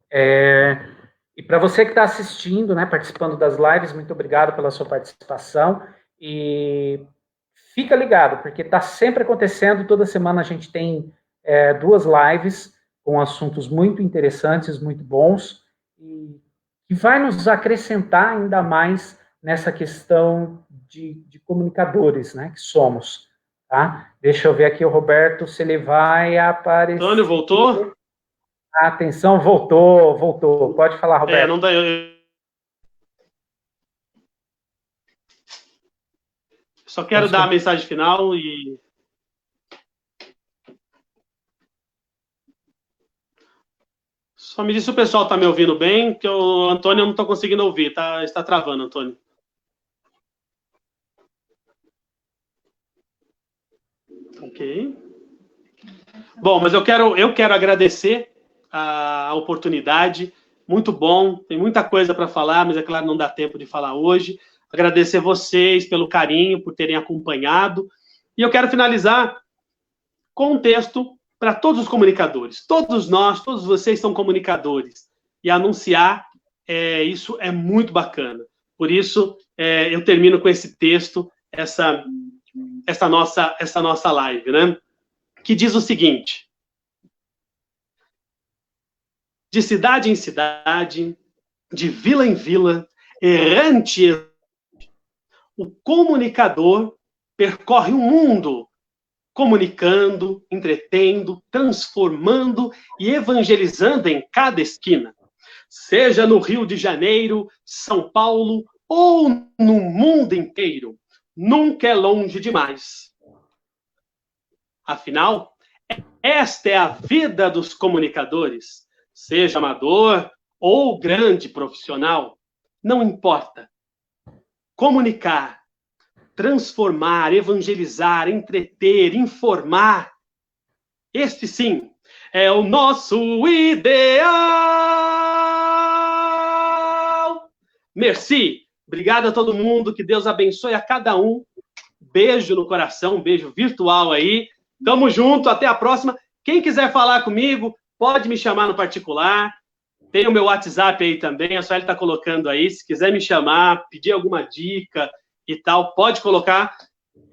E para você que está assistindo, né, participando das lives, muito obrigado pela sua participação. E fica ligado, porque está sempre acontecendo. Toda semana a gente tem 2 lives com assuntos muito interessantes, muito bons, e que vai nos acrescentar ainda mais nessa questão de comunicadores, né, que somos. Tá? Deixa eu ver aqui o Roberto, se ele vai aparecer. Antônio, voltou? Atenção, voltou. Pode falar, Roberto. Não dá... Só quero dar a mensagem final e... Só me diz se o pessoal está me ouvindo bem, que o Antônio eu não estou conseguindo ouvir, está travando, Antônio. Ok. Bom, mas eu quero agradecer a oportunidade. Muito bom, tem muita coisa para falar, mas é claro, não dá tempo de falar hoje. Agradecer vocês pelo carinho, por terem acompanhado. E eu quero finalizar com um texto para todos os comunicadores. Todos nós, todos vocês são comunicadores. E anunciar, isso é muito bacana. Por isso, eu termino com esse texto, essa nossa live, né? Que diz o seguinte: de cidade em cidade, de vila em vila, errante, o comunicador percorre o mundo, comunicando, entretendo, transformando e evangelizando em cada esquina. Seja no Rio de Janeiro, São Paulo ou no mundo inteiro, nunca é longe demais. Afinal, esta é a vida dos comunicadores. Seja amador ou grande profissional, não importa. Comunicar, transformar, evangelizar, entreter, informar. Este, sim, é o nosso ideal. Merci. Obrigado a todo mundo. Que Deus abençoe a cada um. Beijo no coração, um beijo virtual aí. Tamo junto, até a próxima. Quem quiser falar comigo, pode me chamar no particular. Tem o meu WhatsApp aí também, é só ele estar colocando aí. Se quiser me chamar, pedir alguma dica e tal, pode colocar,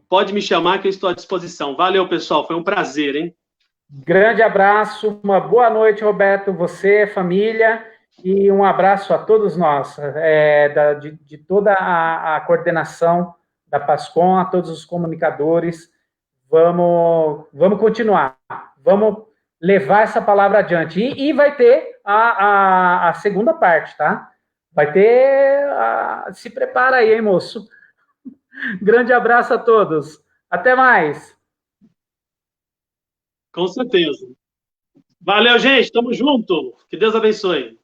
pode me chamar que eu estou à disposição. Valeu, pessoal, foi um prazer, hein? Grande abraço, uma boa noite, Roberto, você, família, e um abraço a todos nós, de toda a coordenação da PASCOM, a todos os comunicadores. Vamos continuar, vamos levar essa palavra adiante. E vai ter a segunda parte, tá? Vai ter... se prepara aí, hein, moço? Grande abraço a todos. Até mais. Com certeza. Valeu, gente. Tamo junto. Que Deus abençoe.